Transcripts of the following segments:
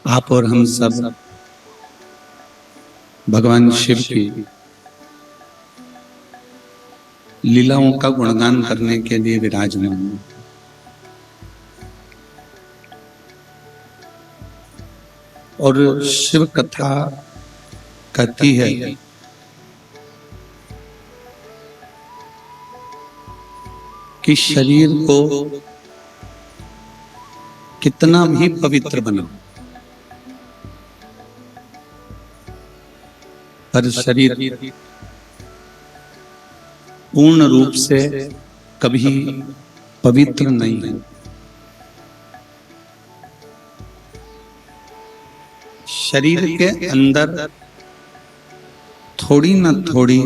आप और हम सब भगवान शिव की लीलाओं का गुणगान करने के लिए विराजमान हैं। और शिव कथा कहती है कि शरीर को कितना भी पवित्र बनाओ, पर शरीर पूर्ण रूप से कभी पवित्र नहीं है। शरीर के अंदर थोड़ी ना थोड़ी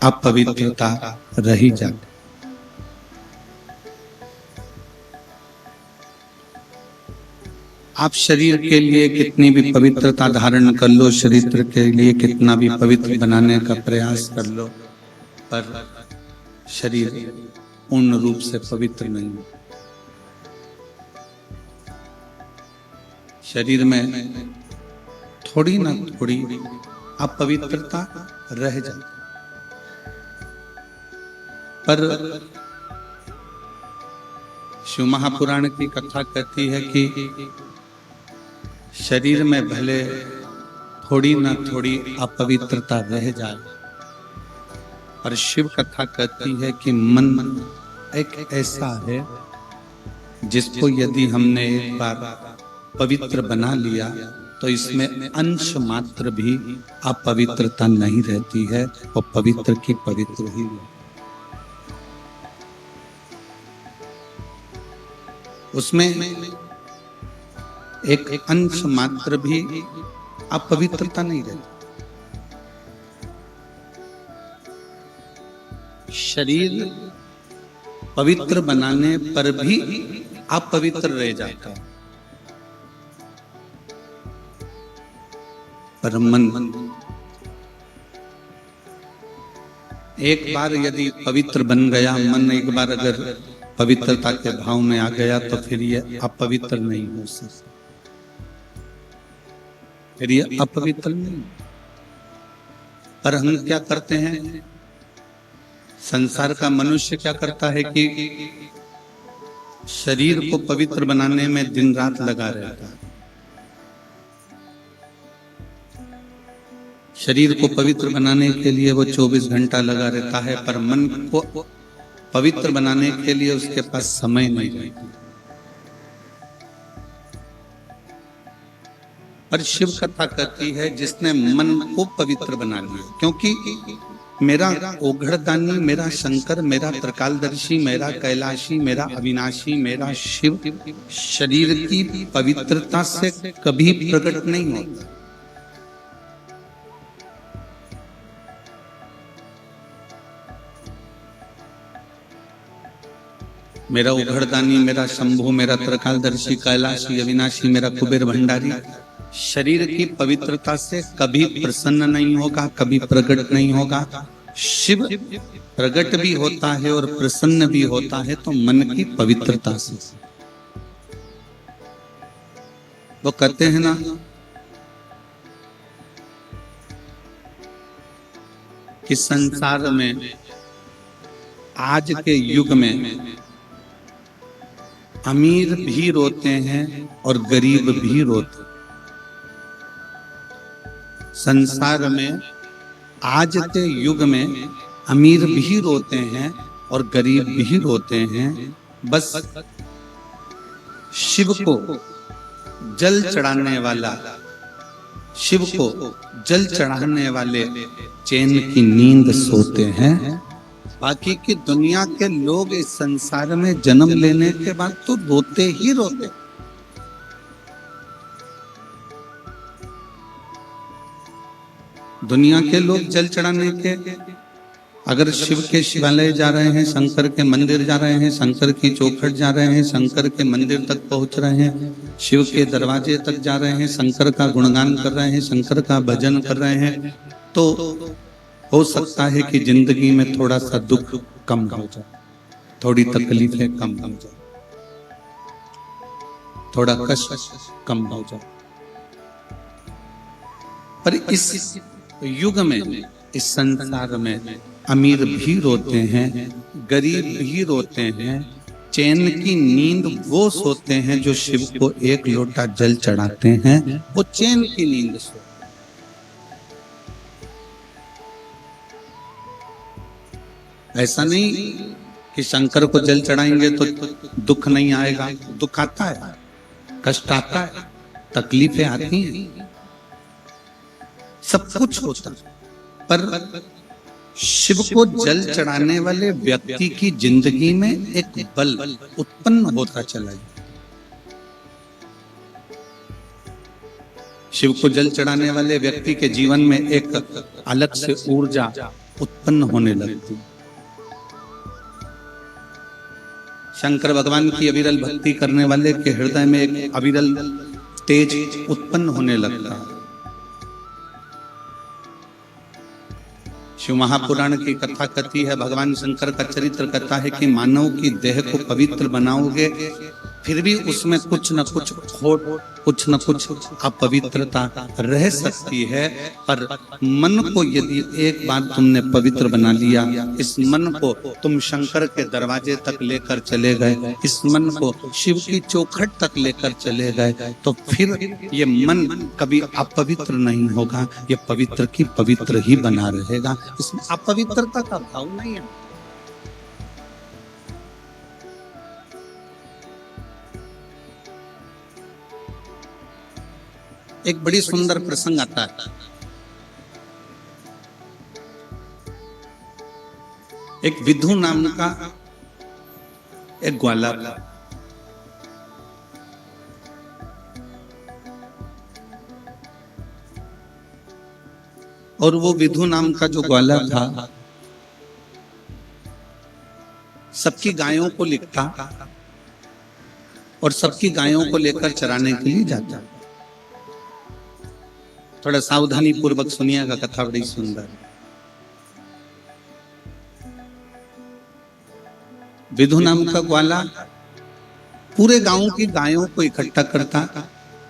अपवित्रता रही जाती। आप शरीर के लिए कितनी भी पवित्रता धारण कर लो, शरीर के लिए कितना भी पवित्र बनाने का प्रयास कर लो, पर शरीर पूर्ण रूप से पवित्र नहीं। शरीर में थोड़ी ना थोड़ी अपवित्रता रह जाती। पर शिव महापुराण की कथा कहती है कि शरीर में भले थोड़ी ना थोड़ी अपवित्रता रह जाए, पर शिव कथा कहती है कि मन एक ऐसा है जिसको यदि हमने एक बार पवित्र बना लिया तो इसमें अंश मात्र भी अपवित्रता नहीं रहती है, वो पवित्र की पवित्र ही है। उसमें एक अंश मात्र भी अपवित्रता नहीं रहती। शरीर पवित्र बनाने पर भी अपवित्र रह जाता है, पर मन एक बार यदि पवित्र बन गया, मन एक बार अगर पवित्रता के भाव में आ गया तो फिर ये अपवित्र नहीं हो सकता, फिर ये अपवित्र नहीं। पर हम क्या करते हैं, संसार का मनुष्य क्या करता है कि शरीर को पवित्र बनाने में दिन रात लगा रहता है। शरीर को पवित्र बनाने के लिए वो 24 घंटा लगा रहता है, पर मन को पवित्र बनाने के लिए उसके पास समय नहीं रहता। पर शिव कथा कहती है जिसने मन को पवित्र बना लिया, क्योंकि मेरा ओघड़दानी, मेरा शंकर, मेरा त्रिकालदर्शी, मेरा कैलाशी, मेरा अविनाशी, मेरा शिव शरीर की पवित्रता से कभी प्रकट नहीं होता। मेरा उघड़दानी, मेरा शंभु, मेरा त्रिकालदर्शी, कैलाशी, अविनाशी, मेरा कुबेर भंडारी शरीर की पवित्रता से कभी प्रसन्न नहीं होगा, कभी प्रकट नहीं होगा। शिव प्रकट भी होता है और प्रसन्न भी होता है तो मन की पवित्रता से। वो कहते हैं ना कि संसार में आज के युग में अमीर भी रोते हैं और गरीब भी रोते हैं। संसार में आज के युग में अमीर भी रोते हैं और गरीब भी रोते हैं। बस शिव को जल चढ़ाने वाला, शिव को जल चढ़ाने वाले चैन की नींद सोते हैं। बाकी की दुनिया के लोग इस संसार में जन्म लेने के बाद तो रोते ही रोते। दुनिया के लोग जल चढ़ाने के, अगर शिव के शिवालय जा रहे हैं, शंकर के मंदिर जा रहे हैं, शंकर की चौखट जा रहे हैं, शंकर के मंदिर तक पहुंच रहे हैं, शिव के दरवाजे तक जा रहे हैं, शंकर का गुणगान कर रहे हैं, शंकर का भजन कर रहे हैं, तो हो सकता है कि जिंदगी में थोड़ा सा दुख कम हो जाए, थोड़ी तकलीफें कम हो जाए, थोड़ा कष्ट कम हो जाए। पर इस युग में, इस संसार में अमीर भी रोते हैं, गरीब भी रोते हैं। चैन की नींद वो सोते हैं जो शिव को एक लोटा जल चढ़ाते हैं, वो चैन की नींद सोते हैं। ऐसा नहीं कि शंकर को जल चढ़ाएंगे तो दुख नहीं आएगा, दुख आता है, कष्ट आता है, तकलीफें आती हैं, सब कुछ होता है, पर शिव को जल चढ़ाने वाले व्यक्ति की जिंदगी में एक बल उत्पन्न होता चला जाए। शिव को जल चढ़ाने वाले व्यक्ति के जीवन में एक अलग से ऊर्जा उत्पन्न होने लगती। शंकर भगवान की अविरल भक्ति करने वाले के हृदय में एक अविरल तेज उत्पन्न होने लगता है। शिव महापुराण की कथा कहती है, भगवान शंकर का चरित्र कहता है कि मानव की देह को पवित्र बनाओगे फिर भी उसमें कुछ न कुछ खोट, कुछ न कुछ अपवित्रता रह सकती है, पर मन को यदि एक बार तुमने पवित्र बना लिया, इस मन को तुम शंकर के दरवाजे तक लेकर चले गए, इस मन को शिव की चौखट तक लेकर चले गए, तो फिर ये मन कभी अपवित्र नहीं होगा, ये पवित्र की पवित्र ही बना रहेगा। इसमें अपवित्रता का भाव नहीं है। एक बड़ी सुंदर प्रसंग आता है। एक विधु नाम का एक ग्वाला था। और वो विधु नाम का जो ग्वाला था सबकी गायों को लिखता और सबकी गायों को लेकर चराने के लिए जाता। थोड़ा सावधानी पूर्वक सुनिएगा, कथा बड़ी सुंदर। विधु नाम का ग्वाला पूरे गांव की गायों को इकट्ठा करता,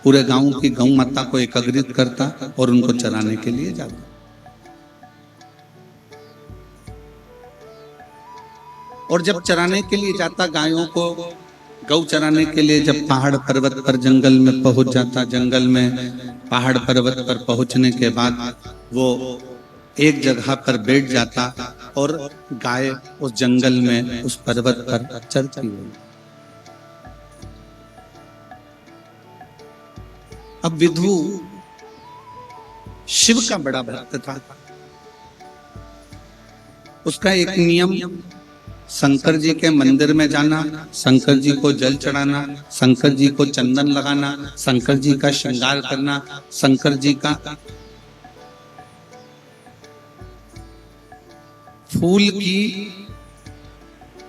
पूरे गांव की गौ माता को एकत्रित करता और उनको चराने के लिए जाता। और जब चराने के लिए जाता, गायों को गौ चराने के लिए जब पहाड़ पर्वत पर जंगल में पहुंच जाता, जंगल में पहाड़ पर्वत पर पहुंचने के बाद वो एक जगह पर बैठ जाता और गाय उस जंगल में उस पर्वत पर चरती हुई। अब विधु शिव का बड़ा भक्त था। उसका एक नियम, शंकर जी के मंदिर में जाना, शंकर जी को जल चढ़ाना, शंकर जी को चंदन लगाना, शंकर जी का श्रृंगार करना, शंकर जी का फूल की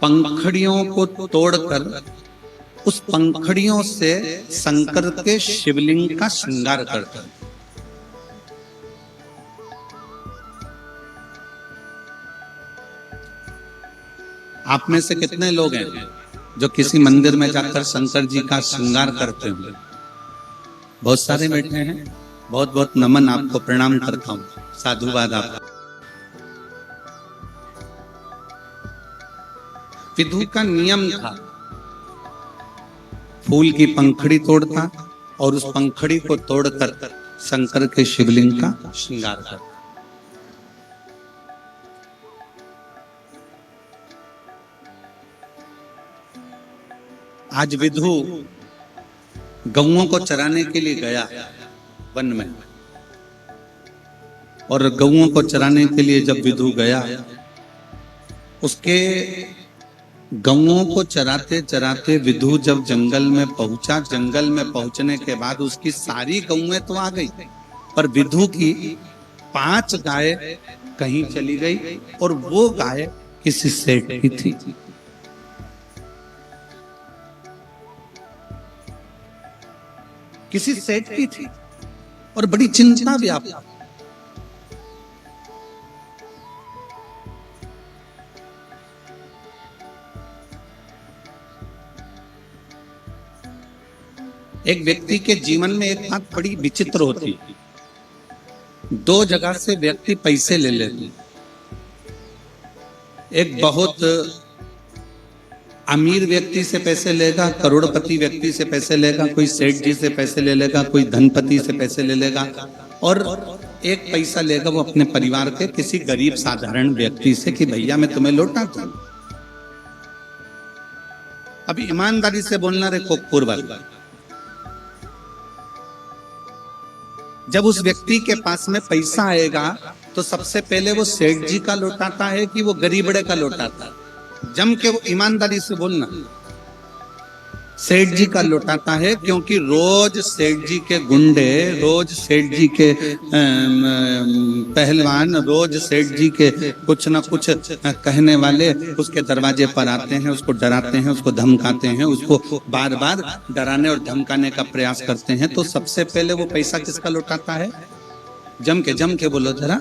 पंखड़ियों को तोड़कर उस पंखड़ियों से शंकर के शिवलिंग का श्रृंगार करता। आप में से कितने लोग हैं जो किसी मंदिर में जाकर शंकर जी का श्रृंगार करते होंगे? बहुत सारे बैठे हैं। बहुत बहुत नमन, आपको प्रणाम करता हूं, साधुवाद आपको। विधु का नियम था, फूल की पंखड़ी तोड़ता और उस पंखड़ी को तोड़कर शंकर के शिवलिंग का श्रृंगार करता। आज विधु गौओं को चराने के लिए गया वन में, और गौओं को चराने के लिए जब विधु गया, उसके गौओं को चराते चराते विधु जब जंगल में पहुंचा, जंगल में पहुंचने के बाद उसकी सारी गौएं तो आ गई, पर विधु की 5 गाय कहीं चली गई, और वो गाय किसी सेठ की थी। किसी सेठ की थी और बड़ी चिंता व्याप्त। एक व्यक्ति के जीवन में एक बात बड़ी विचित्र होती है। दो जगह से व्यक्ति पैसे ले लेते हैं। एक बहुत अमीर व्यक्ति से पैसे लेगा, करोड़पति व्यक्ति से पैसे लेगा, कोई सेठ जी से पैसे ले लेगा, कोई धनपति से पैसे ले लेगा, और एक पैसा लेगा वो अपने परिवार के किसी गरीब साधारण व्यक्ति से कि भैया मैं तुम्हें लौटाता हूं। अभी ईमानदारी से बोलना रे कोकपुर वाला, जब उस व्यक्ति के पास में पैसा आएगा तो सबसे पहले वो सेठ जी का लौटाता है कि वो गरीबड़े का लौटाता है? जम के वो ईमानदारी से बोलना, सेठ जी का लौटाता है, क्योंकि रोज सेठ जी के गुंडे, रोज सेठ जी के पहलवान, रोज सेठ जी के कुछ ना कुछ कहने वाले उसके दरवाजे पर आते हैं, उसको डराते हैं, उसको धमकाते हैं, उसको बार बार डराने और धमकाने का प्रयास करते हैं। तो सबसे पहले वो पैसा किसका लौटाता है? जम के बोलो जरा,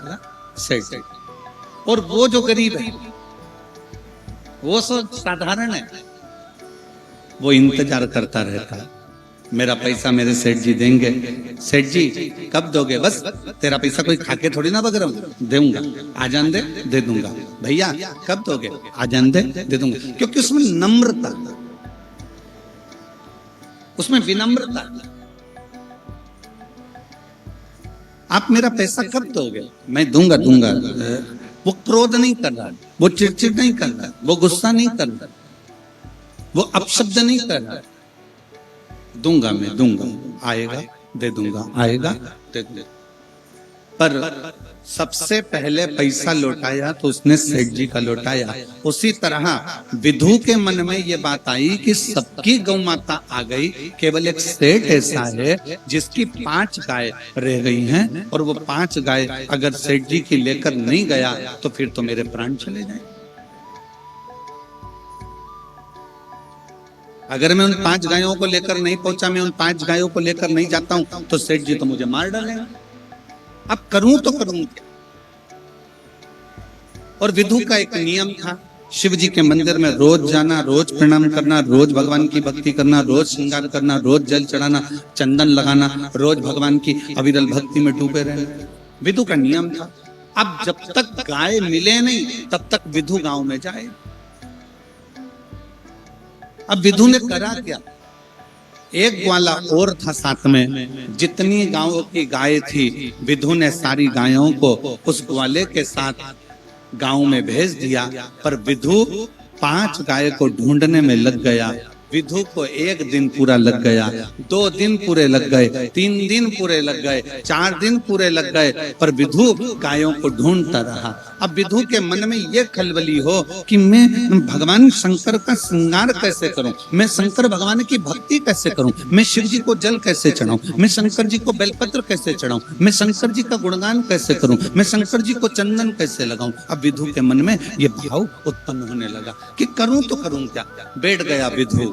सेठ। और वो जो गरीब है वो सब साधारण है, वो इंतजार करता रहता है, मेरा पैसा मेरे सेठ जी देंगे, सेठ जी कब दोगे? बस तेरा पैसा कोई खाके थोड़ी ना बग रहा हूं, दूंगा, आ जान दे दूंगा। भैया कब दोगे? आ जान दे दूंगा। क्योंकि उसमें नम्रता, उसमें विनम्रता। आप मेरा पैसा कब दोगे? मैं दूंगा। वो क्रोध नहीं कर रहा, वो चिड़चिड़ नहीं कर रहा, वो गुस्सा नहीं कर रहा, वो अपशब्द नहीं कर रहा। दूंगा, मैं दूंगा, आएगा दे दूंगा, आएगा दे दूंगा। पर सबसे पहले पैसा लौटाया तो उसने सेठ जी का लौटाया। उसी तरह विधु के मन में ये बात आई कि सबकी गौ माता आ गई, केवल एक सेठ ऐसा है जिसकी 5 गाय रह गई हैं, और वो 5 गाय अगर सेठ जी की लेकर नहीं गया तो फिर तो मेरे प्राण चले जाए। अगर मैं उन 5 गायों को लेकर नहीं पहुंचा, मैं उन 5 गायों को लेकर नहीं जाता हूं तो सेठ जी तो मुझे मार डालेगा। अब करूं तो करूं क्या? और विधु का एक नियम था, शिव जी के मंदिर में रोज जाना, रोज प्रणाम करना, रोज भगवान की भक्ति करना, रोज श्रृंगार करना, रोज जल चढ़ाना, चंदन लगाना, रोज भगवान की अविरल भक्ति में डूबे रहना, विधु का नियम था। अब जब तक गाय मिले नहीं तब तक विधु गांव में जाए। अब विधु ने करा क्या? एक ग्वाला और था साथ में, जितनी गांवों की गाय थी विधु ने सारी गायों को उस ग्वाले के साथ गांव में भेज दिया। पर विधु 5 गाय को ढूंढने में लग गया। विधु को 1 दिन पूरा लग गया, 2 दिन पूरे लग गए, 3 दिन पूरे लग गए, 4 दिन पूरे लग गए, पर विधु गायों को ढूंढता रहा। अब विधु के मन में यह खलबली हो कि मैं भगवान शंकर का श्रृंगार कैसे करूं, मैं शंकर भगवान की भक्ति कैसे करूं, मैं शिव जी को जल कैसे चढ़ाऊं, मैं शंकर जी को बेलपत्र कैसे चढ़ाऊं, मैं शंकर जी का गुणगान कैसे करूं, मैं शंकर जी को चंदन कैसे लगाऊं। अब विधु के मन में यह भाव उत्पन्न होने लगा कि करूं तो करूं क्या। बैठ गया विधु,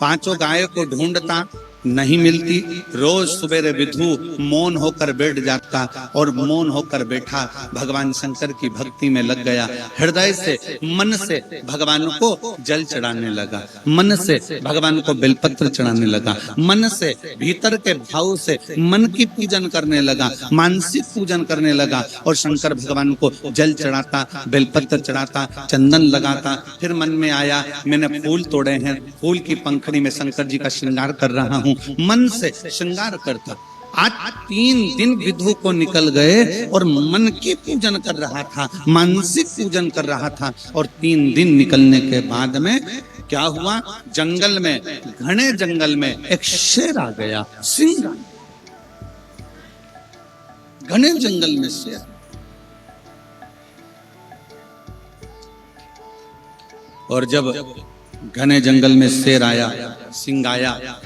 5 गायों को ढूंढता, नहीं मिलती। रोज सुबेरे विधु मौन होकर बैठ जाता और मौन होकर बैठा भगवान शंकर की भक्ति में लग गया। हृदय से, मन से भगवान को जल चढ़ाने लगा, मन से भगवान को बेलपत्र चढ़ाने लगा, मन से भीतर के भाव से मन की पूजन करने लगा, मानसिक पूजन करने लगा, और शंकर भगवान को जल चढ़ाता, बेलपत्र चढ़ाता, चंदन लगाता। फिर मन में आया मैंने फूल तोड़े हैं, फूल की पंखड़ी में शंकर जी का श्रृंगार कर रहा हूं, मन से श्रृंगार करता। आज 3 दिन विधु को निकल गए और मन की पूजन कर रहा था, मानसिक पूजन कर रहा था। और 3 दिन निकलने के बाद में क्या हुआ? जंगल में, घने जंगल में एक शेर आ गया, सिंह। घने जंगल में शेर। और जब घने जंगल में शेर आया, सिंह आया,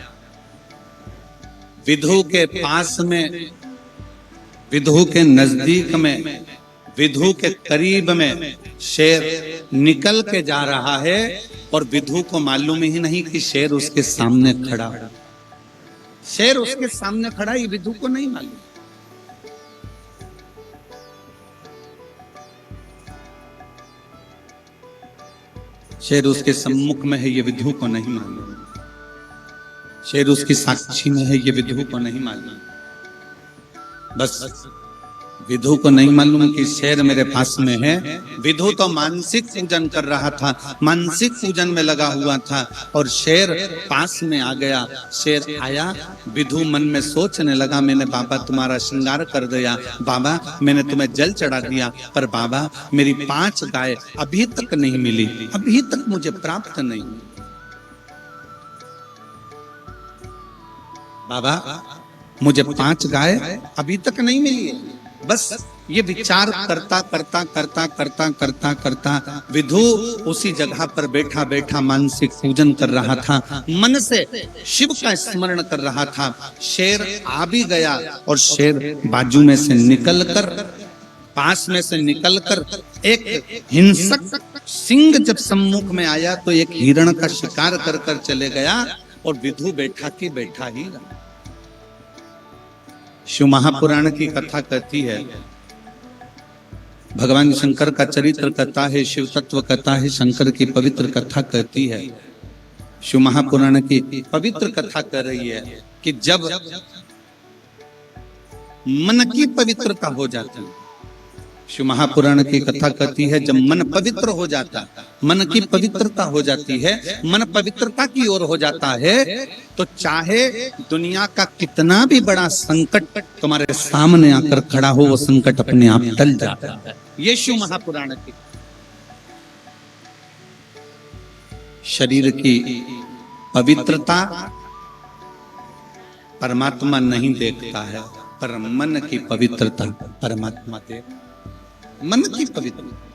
विधु के पास में, विधु के नजदीक में, विधु के करीब में शेर निकल के जा रहा है, और विधु को मालूम ही नहीं कि शेर उसके सामने खड़ा। शेर उसके सामने खड़ा, ये विधु को नहीं मालूम। शेर उसके सम्मुख में है, ये विधु को नहीं मालूम। शेर उसकी साक्षी में है, ये विधु को नहीं मालूम। बस विधु को नहीं मालूम कि शेर मेरे पास में है। विधु तो मानसिक पूजन कर रहा था, मानसिक पूजन में लगा हुआ था, और शेर पास में आ गया। शेर आया, विधु मन में सोचने लगा, मैंने बाबा तुम्हारा श्रृंगार कर दिया, बाबा मैंने तुम्हें जल चढ़ा दिया, पर बाबा मेरी 5 गाय अभी तक नहीं मिली, अभी तक मुझे प्राप्त नहीं। बाबा मुझे 5 गाय अभी तक नहीं मिली है। बस ये विचार करता करता करता करता करता करता विधु उसी जगह पर बैठा बैठा मानसिक पूजन कर रहा था, मन से शिव का स्मरण कर रहा था। शेर आ भी गया, और शेर बाजू में से निकलकर, पास में से निकलकर एक हिंसक सिंह जब सम्मुख में आया तो एक हिरण का शिकार कर कर चले गया, और विधु बैठा की बैठा ही रहा। शिव महापुराण की कथा कहती है, भगवान शंकर का चरित्र कथा है, शिव तत्व कथा है, शंकर की पवित्र कथा कहती है। शिव महापुराण की पवित्र कथा कह रही है कि जब मन की पवित्रता हो जाती है, शिव महापुराण की कथा कहती है, जब मन पवित्र हो जाता, मन की पवित्रता हो जाती है, मन पवित्रता की ओर हो जाता है, तो चाहे दुनिया का कितना भी बड़ा संकट तुम्हारे सामने आकर खड़ा हो, वो संकट अपने आप टल जाता है। ये शिव महापुराण की शरीर की पवित्रता परमात्मा नहीं देखता है, पर मन की पवित्रता परमात्मा देखता है। मन की पवित्रता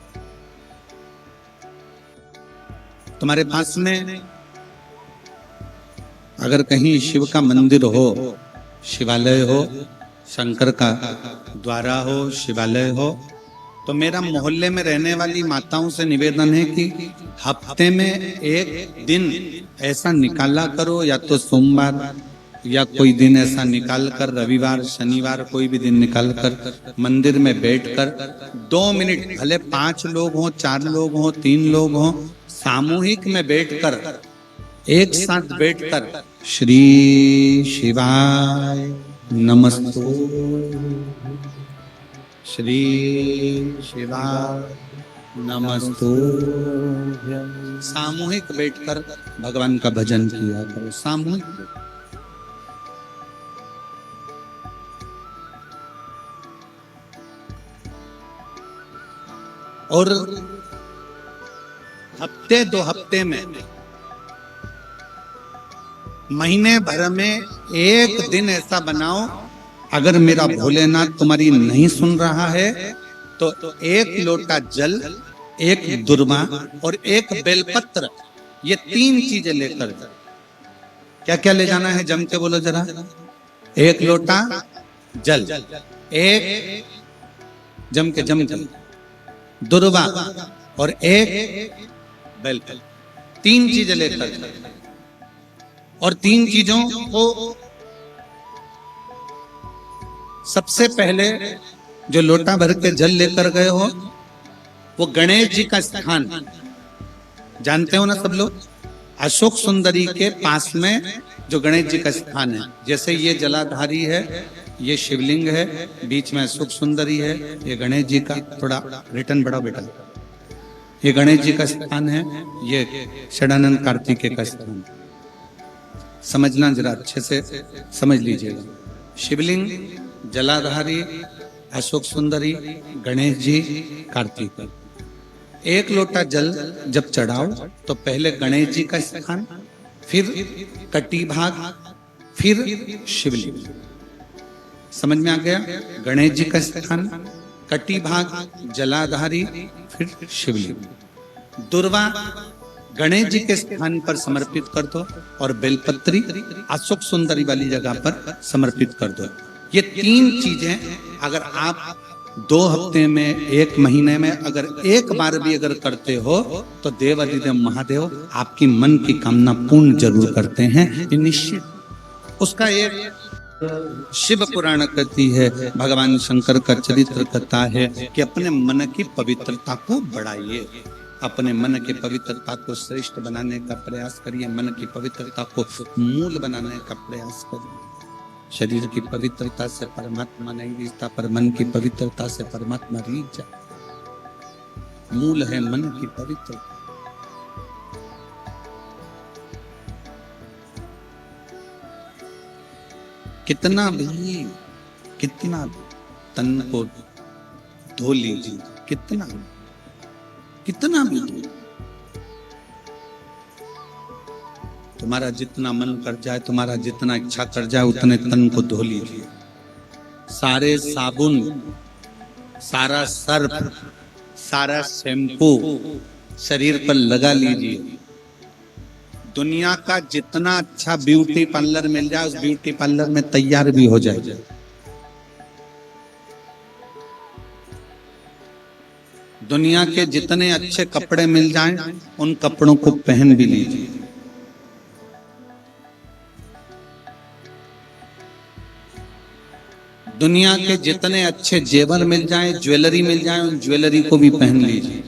तुम्हारे पास में अगर कहीं शिव का मंदिर हो, शिवालय हो, शंकर का द्वारा हो, शिवालय हो, तो मेरा मोहल्ले में रहने वाली माताओं से निवेदन है कि हफ्ते में एक दिन ऐसा निकाला करो, या तो सोमवार या कोई दिन ऐसा निकाल कर, रविवार शनिवार कोई भी दिन निकाल कर मंदिर में बैठकर 2 मिनट, भले 5 लोग हो, 4 लोग हो, 3 लोग हो, सामूहिक में बैठकर, एक साथ बैठकर श्री शिवाय नमस्तु, श्री शिवाय नमस्तु, सामूहिक बैठकर भगवान का भजन किया करो, सामूहिक। और हफ्ते 2 हफ्ते में, महीने भर में एक दिन ऐसा बनाओ, अगर मेरा भोलेनाथ तुम्हारी नहीं सुन रहा है तो 1 लोटा जल, 1 दुर्वा और 1 बेलपत्र, ये 3 चीजें लेकर। क्या क्या ले जाना है, जम के बोलो जरा। 1 लोटा जल, 1 जम के दुर्वा और 1 बेलपत्र, 3 चीजें लेकर, और 3 चीजों को सबसे पहले जो लोटा भर के जल लेकर गए हो, वो गणेश जी का स्थान जानते हो ना सब लोग, अशोक सुंदरी के पास में जो गणेश जी का स्थान है, जैसे ये जलाधारी है, ये शिवलिंग है, बीच में अशोक सुंदरी है, ये गणेश जी का, थोड़ा रिटर्न बढ़ाओ बेटा, ये गणेश जी का स्थान है, ये षडानंद कार्तिकेय का स्थान। समझना जरा अच्छे से समझ लीजिएगा। शिवलिंग, जलाधारी, अशोक सुंदरी, गणेश जी, कार्तिक। 1 लोटा जल जब चढ़ाओ तो पहले गणेश जी का स्थान, फिर कटी भाग, फिर शिवलिंग। समझ में आ गया? गणेश जी का स्थान, कटी भाग, जलाधारी, फिर शिवलिंग। दुर्वा गणेश जी के स्थान पर समर्पित कर दो, और बेलपत्री अशोक सुंदरी वाली जगह पर समर्पित कर दो। ये 3 चीजें अगर आप 2 हफ्ते में, 1 महीने में अगर एक बार भी अगर करते हो, तो देव अधिदेव महादेव आपकी मन की कामना पूर्ण जरूर करते हैं, ये निश्चित। उसका एक शिव पुराण कहती है, भगवान शंकर का चरित्र कहता है कि अपने मन की पवित्रता को बढ़ाइए, अपने मन की पवित्रता को श्रेष्ठ बनाने का प्रयास करिए, मन की पवित्रता को मूल बनाने का प्रयास करिए। शरीर की पवित्रता से परमात्मा नहीं रिश्ता, पर मन की पवित्रता से परमात्मा रीझ जाए। मूल है मन की पवित्रता। कितना भी तन को धो लीजिए, कितना भी धो, तुम्हारा जितना मन कर जाए, तुम्हारा जितना इच्छा कर जाए, उतने तन को धो लीजिए। सारे साबुन, सारा सर्फ, सारा शैम्पू शरीर पर लगा लीजिए। दुनिया का जितना अच्छा ब्यूटी पार्लर मिल जाए, उस ब्यूटी पार्लर में तैयार भी हो जाए। दुनिया के जितने अच्छे कपड़े मिल जाएं, उन कपड़ों को पहन भी लीजिए। दुनिया के जितने अच्छे जेवर मिल जाएं, ज्वेलरी मिल जाए, उन ज्वेलरी को भी पहन लीजिए।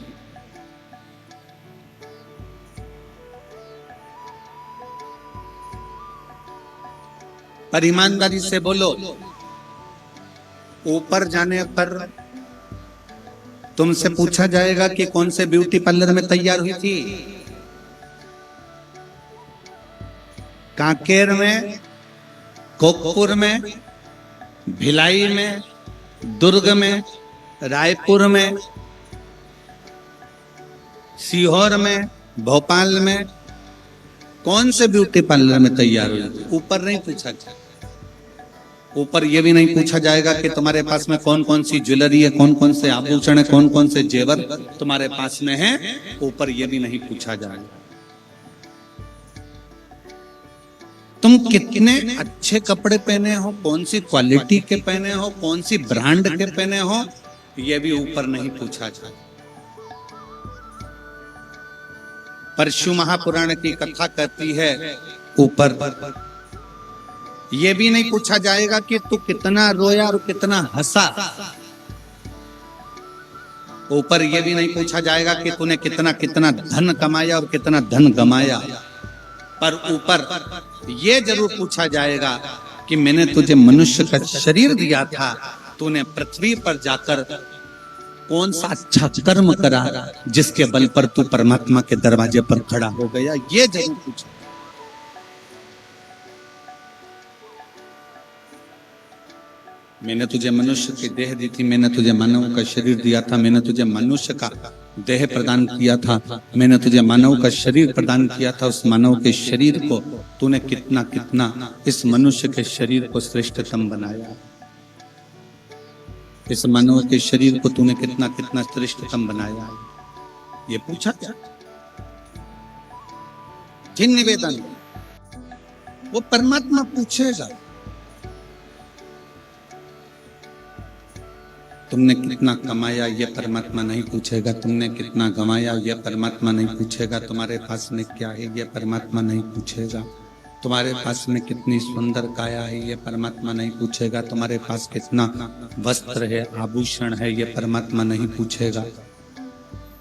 पर ईमानदारी से बोलो, ऊपर जाने पर तुमसे पूछा जाएगा कि कौन से ब्यूटी पार्लर में तैयार हुई थी? कांकेर में, कोकपुर में, भिलाई में, दुर्ग में, रायपुर में, सीहोर में, भोपाल में, कौन से ब्यूटी पार्लर में तैयार हुई? ऊपर नहीं पूछा जाएगा। ऊपर यह भी नहीं पूछा जाएगा कि तुम्हारे पास में कौन कौन सी ज्वेलरी है, कौन कौन से आभूषण है, कौन कौन से जेवर तुम्हारे पास में है। ऊपर यह भी नहीं पूछा जाएगा तुम कितने अच्छे कपड़े पहने हो, कौन सी क्वालिटी के पहने हो, कौन सी ब्रांड के पहने हो, यह भी ऊपर नहीं पूछा जाएगा। पर शिव महापुराण की कथा कहती है, ऊपर यह भी नहीं पूछा जाएगा कि तू कितना रोया और कितना हंसा। ऊपर यह भी नहीं पूछा जाएगा कि तूने कितना कितना धन कमाया और कितना धन गमाया। पर ऊपर यह जरूर पूछा जाएगा कि मैंने तुझे मनुष्य का शरीर दिया था, तूने पृथ्वी पर जाकर कौन सा अच्छा कर्म करा जिसके बल पर तू परमात्मा के दरवाजे पर खड़ा हो गया। यह जरूर पूछा। मैंने तुझे मनुष्य की देह दी थी, मैंने तुझे मानव का शरीर दिया था, मैंने तुझे मनुष्य का देह प्रदान किया था, मैंने तुझे मानव का शरीर प्रदान किया था। उस मानव के शरीर को तूने कितना कितना इस मनुष्य के शरीर को श्रेष्ठतम बनाया। इस मानव के शरीर को तूने कितना कितना श्रेष्ठतम बनाया। ये पूछा क्या? जिन निवेदन वो परमात्मा पूछेगा। तुमने कितना कमाया ये परमात्मा नहीं पूछेगा, तुमने कितना गंवाया ये परमात्मा नहीं पूछेगा, तुम्हारे पास में क्या है ये परमात्मा नहीं पूछेगा, तुम्हारे पास में कितनी सुंदर काया है ये परमात्मा नहीं पूछेगा, तुम्हारे पास कितना वस्त्र है, आभूषण है, ये परमात्मा नहीं पूछेगा,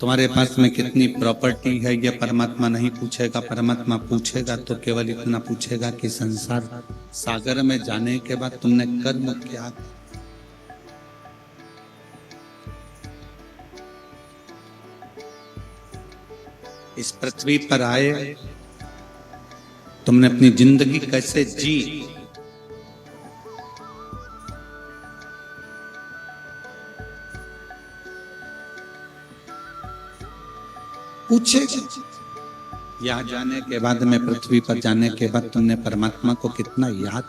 तुम्हारे पास में कितनी प्रॉपर्टी है ये परमात्मा नहीं पूछेगा। परमात्मा पूछेगा तो केवल इतना पूछेगा कि संसार सागर में जाने के बाद तुमने कर्म क्या। इस पृथ्वी पर आए, तुमने अपनी जिंदगी कैसे जी। पूछेगा। यहाँ जाने के बाद में, पृथ्वी पर जाने के बाद तुमने परमात्मा को कितना याद,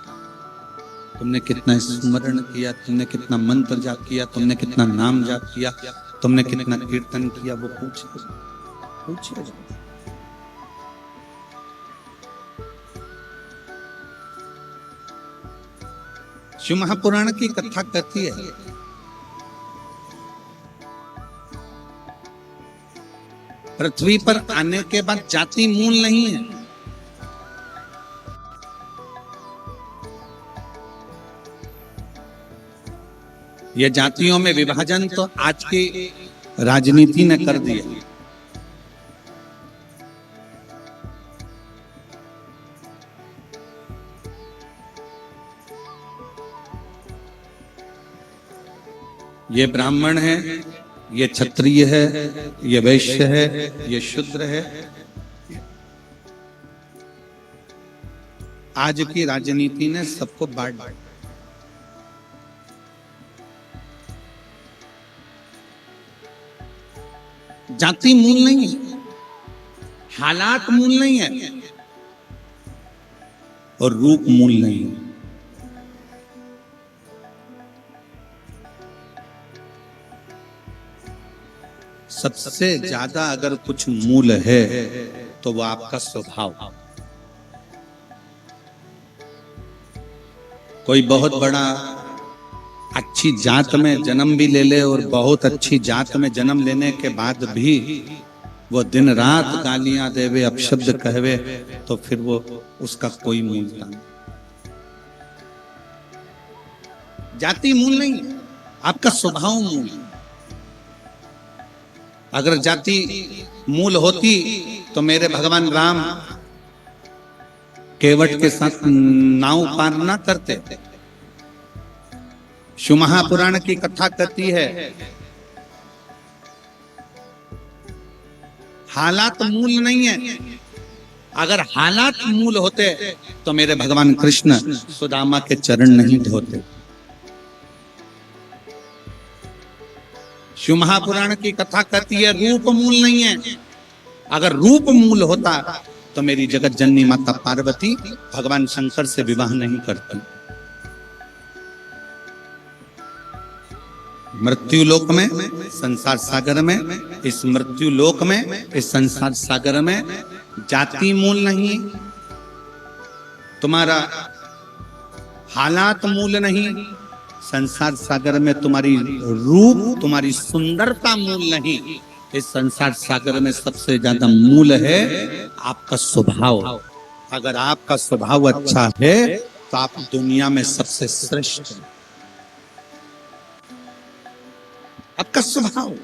तुमने कितना स्मरण किया, तुमने कितना मंत्र जाप किया, तुमने कितना नाम जाप किया, तुमने कितना कीर्तन किया, वो पूछेगा। शिव महापुराण की कथा कहती है, पृथ्वी पर आने के बाद जाति मूल नहीं है। यह जातियों में विभाजन तो आज की राजनीति ने कर दिया। ये ब्राह्मण है, ये क्षत्रिय है, ये वैश्य है, ये शूद्र है। आज की राजनीति ने सबको बांट दिया। जाति मूल नहीं है, हालात मूल नहीं है, और रूप मूल नहीं है। सबसे ज्यादा अगर कुछ मूल है तो वो आपका स्वभाव। कोई बहुत बड़ा अच्छी जात में जन्म भी ले ले और बहुत अच्छी जात में जन्म लेने के बाद भी वो दिन रात गालियां देवे, अपशब्द कहवे, तो फिर वो उसका कोई मूलता नहीं। जाति मूल नहीं, आपका स्वभाव मूल। अगर जाति मूल होती तो मेरे भगवान राम केवट के साथ नाव पार ना करते। शिव महापुराण की कथा कहती है हालात मूल नहीं है। अगर हालात मूल होते तो मेरे भगवान कृष्ण सुदामा के चरण नहीं धोते। शिव महापुराण की कथा कहती है रूप मूल नहीं है। अगर रूप मूल होता तो मेरी जगत जननी माता पार्वती भगवान शंकर से विवाह नहीं करती। मृत्यु लोक में, संसार सागर में, इस मृत्यु लोक में, इस संसार सागर में जाति मूल नहीं, तुम्हारा हालात मूल नहीं, संसार सागर में तुम्हारी रूप, तुम्हारी सुंदरता मूल नहीं। इस संसार सागर में सबसे ज्यादा मूल है आपका स्वभाव। अगर आपका स्वभाव अच्छा है तो आप दुनिया में सबसे श्रेष्ठ हैं। आपका स्वभाव।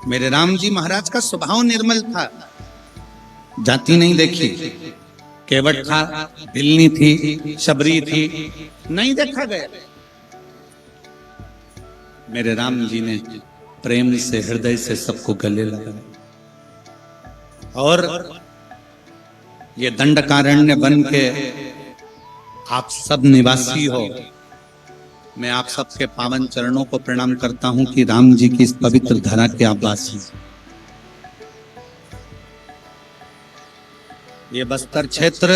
मेरे राम जी महाराज का स्वभाव निर्मल था, जाति नहीं देखी। केवट था, भिलनी थी, शबरी थी, नहीं देखा गया। मेरे राम जी ने प्रेम से, हृदय से सबको गले लगाया। और ये दंडकारण्य बन के आप सब निवासी हो, मैं आप सबके पावन चरणों को प्रणाम करता हूं कि राम जी की इस पवित्र धरा के आप वासी। ये बस्तर क्षेत्र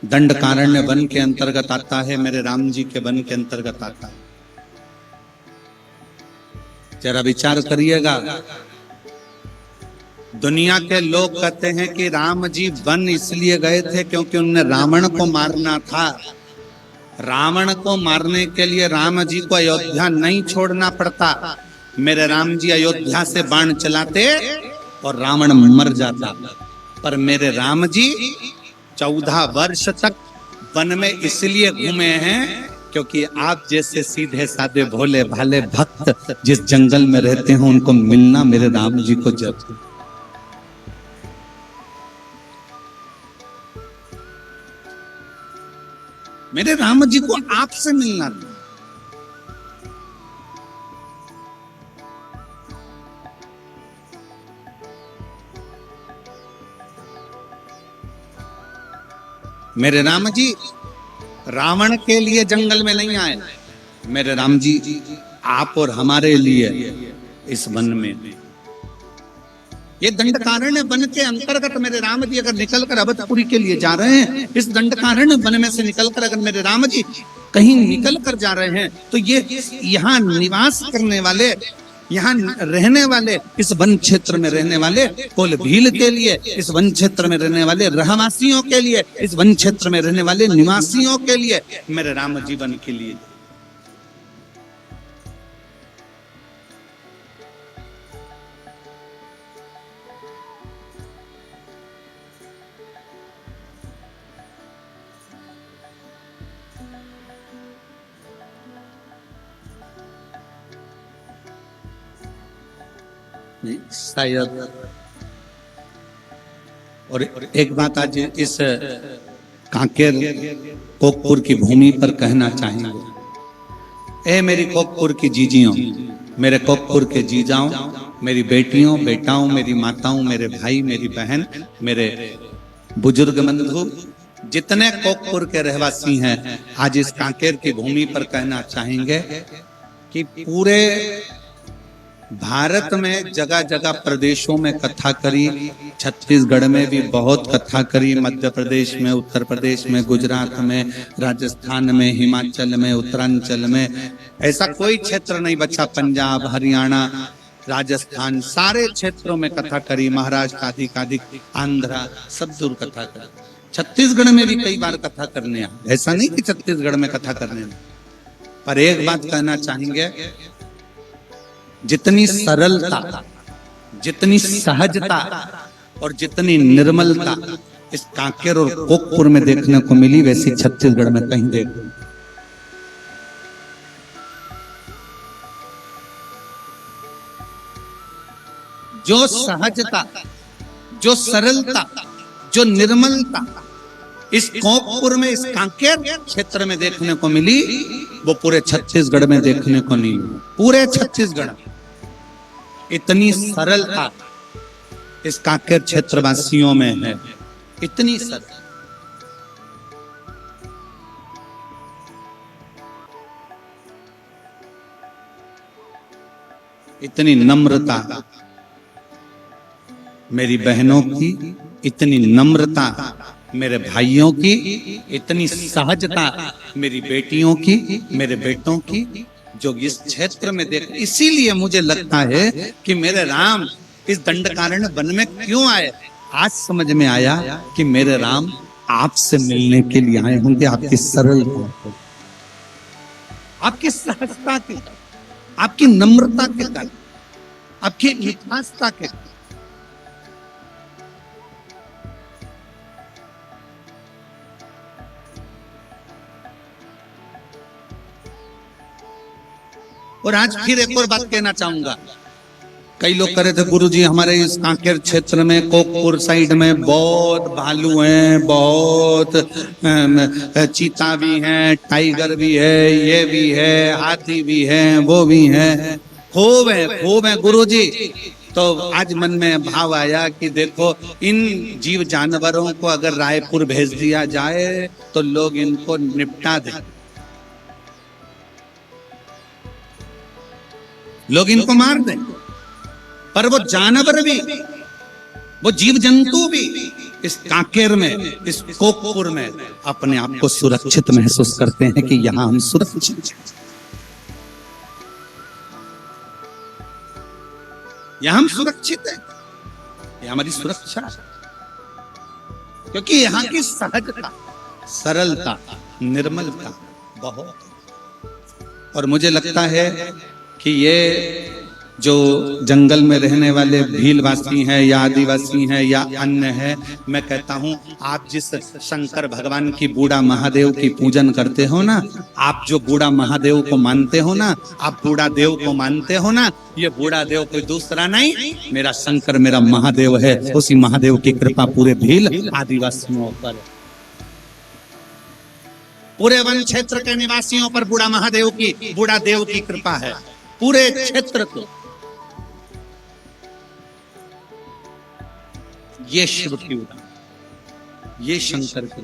दंडकारण्य वन के अंतर्गत आता है, मेरे राम जी के वन के अंतर्गत आता है। जरा विचार करिएगा, दुनिया के लोग कहते हैं कि राम जी वन इसलिए गए थे क्योंकि उन्हें रावण को मारना था। रावण को मारने के लिए राम जी को अयोध्या नहीं छोड़ना पड़ता। मेरे राम जी अयोध्या से बाण चलाते और रावण मर जाता। पर मेरे राम जी 14 वर्ष तक वन में इसलिए घूमे हैं क्योंकि आप जैसे सीधे साधे भोले भाले भक्त जिस जंगल में रहते हैं उनको मिलना मेरे राम जी को जरूर। मेरे राम जी को आपसे मिलना था। मेरे राम जी रावण के लिए जंगल में नहीं आए। मेरे राम जी आप और हमारे लिए इस वन में। ये दंडकारण्य वन के अंतर्गत मेरे राम जी अगर निकलकर अवधपुरी के लिए जा रहे हैं, इस दंडकारण्य वन में से निकलकर अगर मेरे राम जी कहीं निकल कर जा रहे हैं तो ये यहाँ निवास करने वाले, यहाँ रहने वाले, इस वन क्षेत्र में रहने वाले कोल भील के लिए, इस वन क्षेत्र में रहने वाले रहवासियों के लिए, इस वन क्षेत्र में रहने वाले निवासियों के लिए, मेरे राम जीवन के लिए। शायद। और एक बात आज इस कांकेर कोकपुर की भूमि पर कहना चाहेंगे। ए मेरी कोकपुर की जीजियों, मेरे कोकपुर के जीजाओं, मेरी बेटियों बेटाओं, मेरी माताओं, मेरे भाई, मेरी बहन, मेरे बुजुर्ग बंधु, जितने कोकपुर के रहवासी हैं, आज इस कांकेर की भूमि पर कहना चाहेंगे कि पूरे भारत में जगह जगह प्रदेशों में कथा करी, छत्तीसगढ़ में भी बहुत कथा करी, मध्य प्रदेश में, उत्तर प्रदेश में, गुजरात में, राजस्थान में, हिमाचल में, उत्तरांचल में, ऐसा कोई क्षेत्र नहीं बचा, पंजाब, हरियाणा, राजस्थान, सारे क्षेत्रों में कथा करी, महाराष्ट्र आदि आदि, आंध्रा, सब दूर कथा करी। छत्तीसगढ़ में भी कई बार कथा करने आए, ऐसा नहीं कि छत्तीसगढ़ में कथा करने में। पर एक बात कहना चाहेंगे, जितनी सरलता, जितनी सहजता और जितनी निर्मलता इस कांकेर और कोकपुर में देखने को मिली, वैसी छत्तीसगढ़ में कहीं देखो। जो सहजता, जो सरलता, जो निर्मलता इस कोकपुर में, इस कांकेर क्षेत्र में देखने को मिली, वो पूरे छत्तीसगढ़ में देखने को नहीं मिली। पूरे छत्तीसगढ़ इतनी सरलता इस कांकेर क्षेत्रवासियों में है, इतनी सरल, इतनी नम्रता मेरी बहनों की, इतनी नम्रता मेरे भाइयों की, इतनी सहजता मेरी बेटियों की, मेरे बेटों की, जो इस क्षेत्र में देख। इसीलिए मुझे लगता है कि मेरे राम इस दंडकारण्य वन में क्यों आए। आज समझ में आया कि मेरे राम आपसे मिलने के लिए आए होंगे, आपकी सरलता, आपकी सहजता के, आपकी नम्रता के कारण, आपकी मिठासता के। और आज फिर एक और बात कहना चाहूंगा। कई लोग कह रहे थे गुरुजी हमारे इस कांकेर क्षेत्र में, कोकपुर साइड में बहुत भालू हैं, बहुत चीता भी हैं, टाइगर भी है, ये भी है, हाथी भी है, वो भी है, खूब है, खूब है गुरुजी। तो आज मन में भाव आया कि देखो, इन जीव जानवरों को अगर रायपुर भेज दिया जाए तो लोग इनको निपटा दें, लोग इनको मार दें। पर वो जानवर भी, वो जीव जंतु भी इस कांकेर में, इस कोकपुर में अपने आप को सुरक्षित महसूस करते हैं कि यहां हम सुरक्षित, यहां हम सुरक्षित हैं, ये हमारी सुरक्षा है। क्योंकि यहां की सहजता, सरलता, निर्मलता बहुत। और मुझे लगता है कि ये जो जंगल में रहने वाले भीलवासी हैं या आदिवासी हैं या अन्य हैं, मैं कहता हूं आप जिस शंकर भगवान की बूढ़ा महादेव की पूजन करते हो ना, आप जो बूढ़ा महादेव को मानते हो ना, आप बूढ़ा देव को मानते हो ना, ये बूढ़ा देव कोई दूसरा नहीं, मेरा शंकर, मेरा महादेव है। उसी महादेव की कृपा पूरे भील आदिवासियों पर, पूरे वन क्षेत्र के निवासियों पर बूढ़ा महादेव की, बूढ़ा देव की कृपा है, पूरे क्षेत्र को। ये शिव की उड़ान, ये शंकर की।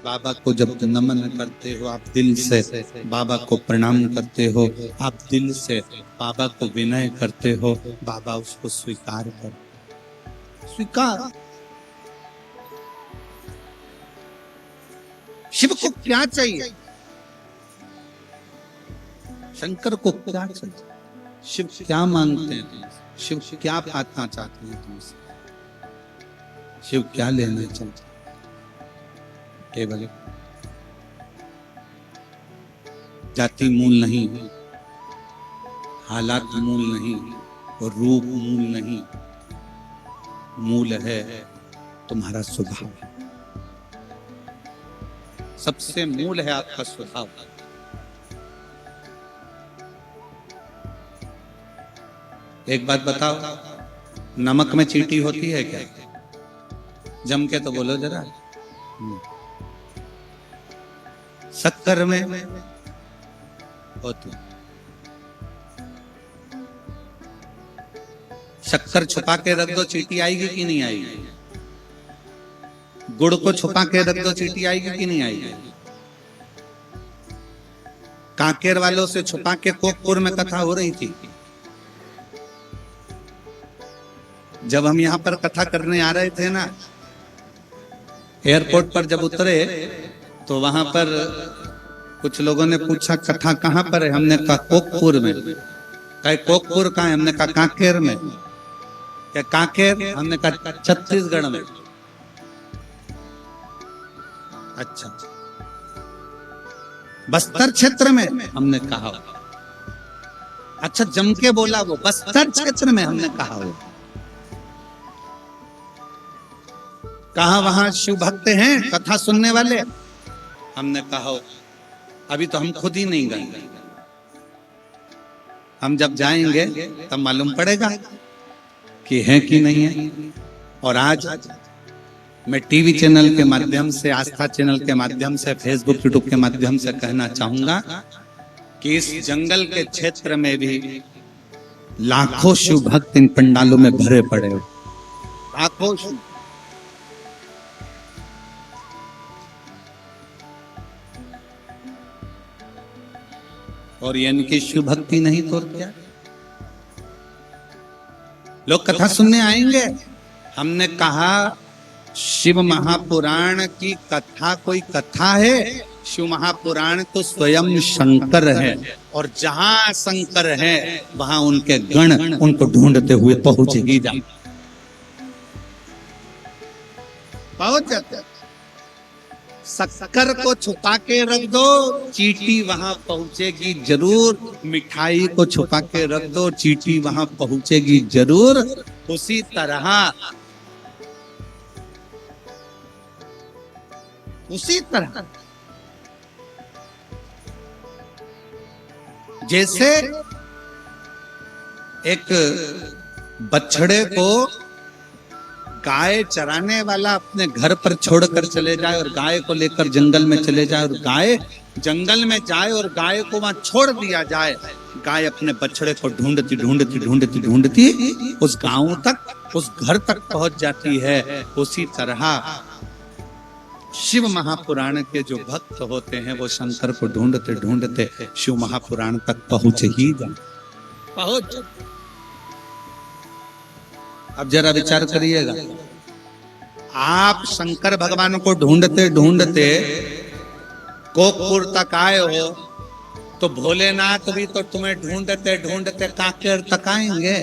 बाबा को जब नमन करते हो आप दिल से, बाबा को प्रणाम करते हो आप दिल से, बाबा को विनय करते हो, बाबा उसको स्वीकार कर, स्वीकार। शिव को क्या चाहिए, शंकर को क्या चाहिए, शिव क्या मांगते हैं तुमसे, शिव क्या पाना चाहते हैं तुमसे, शिव क्या लेना चाहते हैं। केवल जाति मूल नहीं, हालात मूल नहीं, और रूप मूल नहीं, मूल है तुम्हारा स्वभाव। सबसे मूल है आपका स्वभाव। एक बात बताओ, नमक में चींटी होती है क्या? जम के तो बोलो जरा। शक्कर में होती। शक्कर छुपा के रख दो, चींटी आएगी कि नहीं आएगी? गुड़ को छुपा के रख दो, चींटी आएगी कि नहीं आएगी? कांकेर वालों से छुपा के कोकपुर में कथा हो रही थी। जब हम यहाँ पर कथा करने आ रहे थे ना, एयरपोर्ट पर जब उतरे तो वहां पर कुछ लोगों ने पूछा कथा कहाँ पर है? हमने कहा कोकपुर में। कहे कोकपुर कहाँ है? हमने कहा कांकेर में। क्या कांकेर? हमने कहा छत्तीसगढ़ में। अच्छा, बस्तर क्षेत्र में? हमने कहा। अच्छा, जम के बोला वो, बस्तर क्षेत्र में। हमने कहा वो कहा वहां शिव भक्त हैं कथा सुनने वाले? हमने कहा अभी तो हम खुद ही नहीं गए, हम जब जाएंगे तब मालूम पड़ेगा कि है कि नहीं है। और आज मैं टीवी चैनल के माध्यम से, आस्था चैनल के माध्यम से, फेसबुक यूट्यूब के माध्यम से कहना चाहूंगा कि इस जंगल के क्षेत्र में भी लाखों शिव भक्त इन पंडालों में भरे पड़े हो। लाखों शिव। और ये इनकी शिव भक्ति नहीं तो क्या? लोग कथा सुनने आएंगे। हमने कहा शिव महापुराण की कथा कोई कथा है? शिव महापुराण तो स्वयं शंकर है, और जहां शंकर है वहां उनके गण उनको ढूंढते हुए पहुंच ही जाते, पहुंच जाते। शक्कर को छुपा के रख दो, चींटी वहां पहुंचेगी जरूर। मिठाई को छुपा के रख दो, चींटी वहां पहुंचेगी जरूर। उसी तरह जैसे एक बछड़े को गाय चराने वाला अपने घर पर छोड़कर चले जाए और गाय को लेकर जंगल में चले जाए, और गाय जंगल में जाए और गाय को वहां छोड़ दिया जाए, गाय अपने बछड़े को ढूंढती ढूंढती ढूंढती ढूंढती उस गांव तक, उस घर तक पहुंच जाती है। उसी तरह शिव महापुराण के जो भक्त होते हैं वो शंकर को ढूंढते ढूंढते शिव महापुराण तक पहुंच ही जाए, पहुंच। अब जरा विचार करिएगा, आप शंकर भगवान को ढूंढते ढूंढते कोकपुर तक आए हो, तो भोलेनाथ भी तो तुम्हें ढूंढते ढूंढते कांकेर तक आएंगे।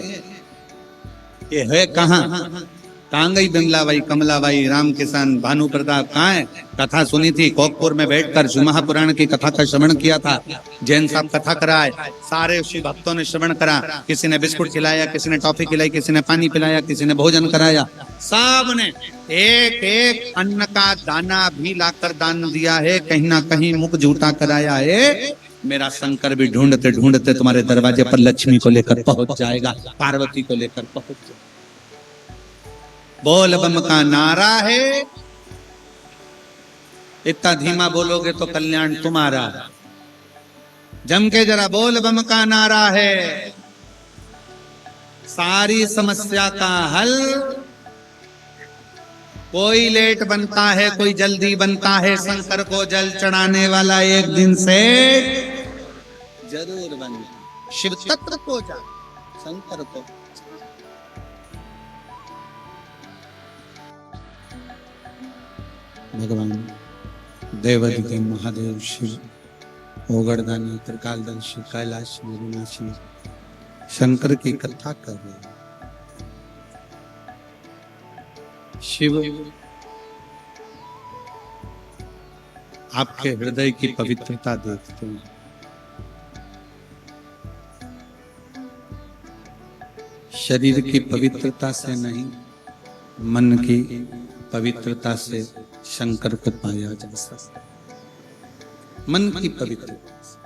ये है कहाँ? कहाँ गई बिमलाबाई, कमलाबाई, राम किसान, भानु प्रताप? कहाँ है? कथा सुनी थी कोकपुर में बैठकर, शिव महापुराण की कथा का श्रवण किया था। जैन साहब कथा कराए, सारे शिव भक्तों ने श्रवण करा। किसी ने बिस्कुट खिलाया, किसी ने टॉफी खिलाई, किसी ने पानी पिलाया, किसी ने भोजन कराया। सब ने एक एक अन्न का दाना भी लाकर दान दिया है, कहीं ना कहीं मुख झूठा कराया है। मेरा शंकर भी ढूंढते ढूंढते तुम्हारे दरवाजे पर लक्ष्मी को लेकर पहुंच जाएगा, पार्वती को लेकर पहुंच जाएगा। बोल बम का नारा है, इतना धीमा बोलोगे तो कल्याण तुम्हारा। जम के जरा बोल बम का नारा है, सारी समस्या का हल। कोई लेट बनता है, कोई जल्दी बनता है, शंकर को जल चढ़ाने वाला एक दिन से जरूर बन। शिव तत्व को जा, शंकर को। भगवान देवादिदेव महादेव शिव ओगड़दानी त्रिकालदर्शी कैलाश विनाशी शंकर की कथा कर रहे। शिव आपके हृदय की पवित्रता देखते हैं। शरीर की पवित्रता से नहीं, मन की पवित्रता से शंकर को पाया जा सकता। मन की पवित्रता से।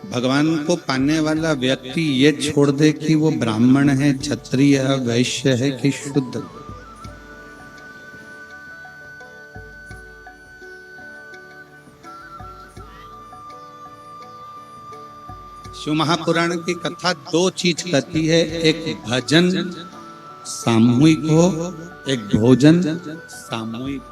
भगवान को पाने वाला व्यक्ति ये छोड़ दे कि वो ब्राह्मण है, क्षत्रिय है, वैश्य है कि शुद्ध है। शिव महापुराण की कथा दो चीज कहती है, एक भजन सामूहिक हो, एक भोजन सामूहिक।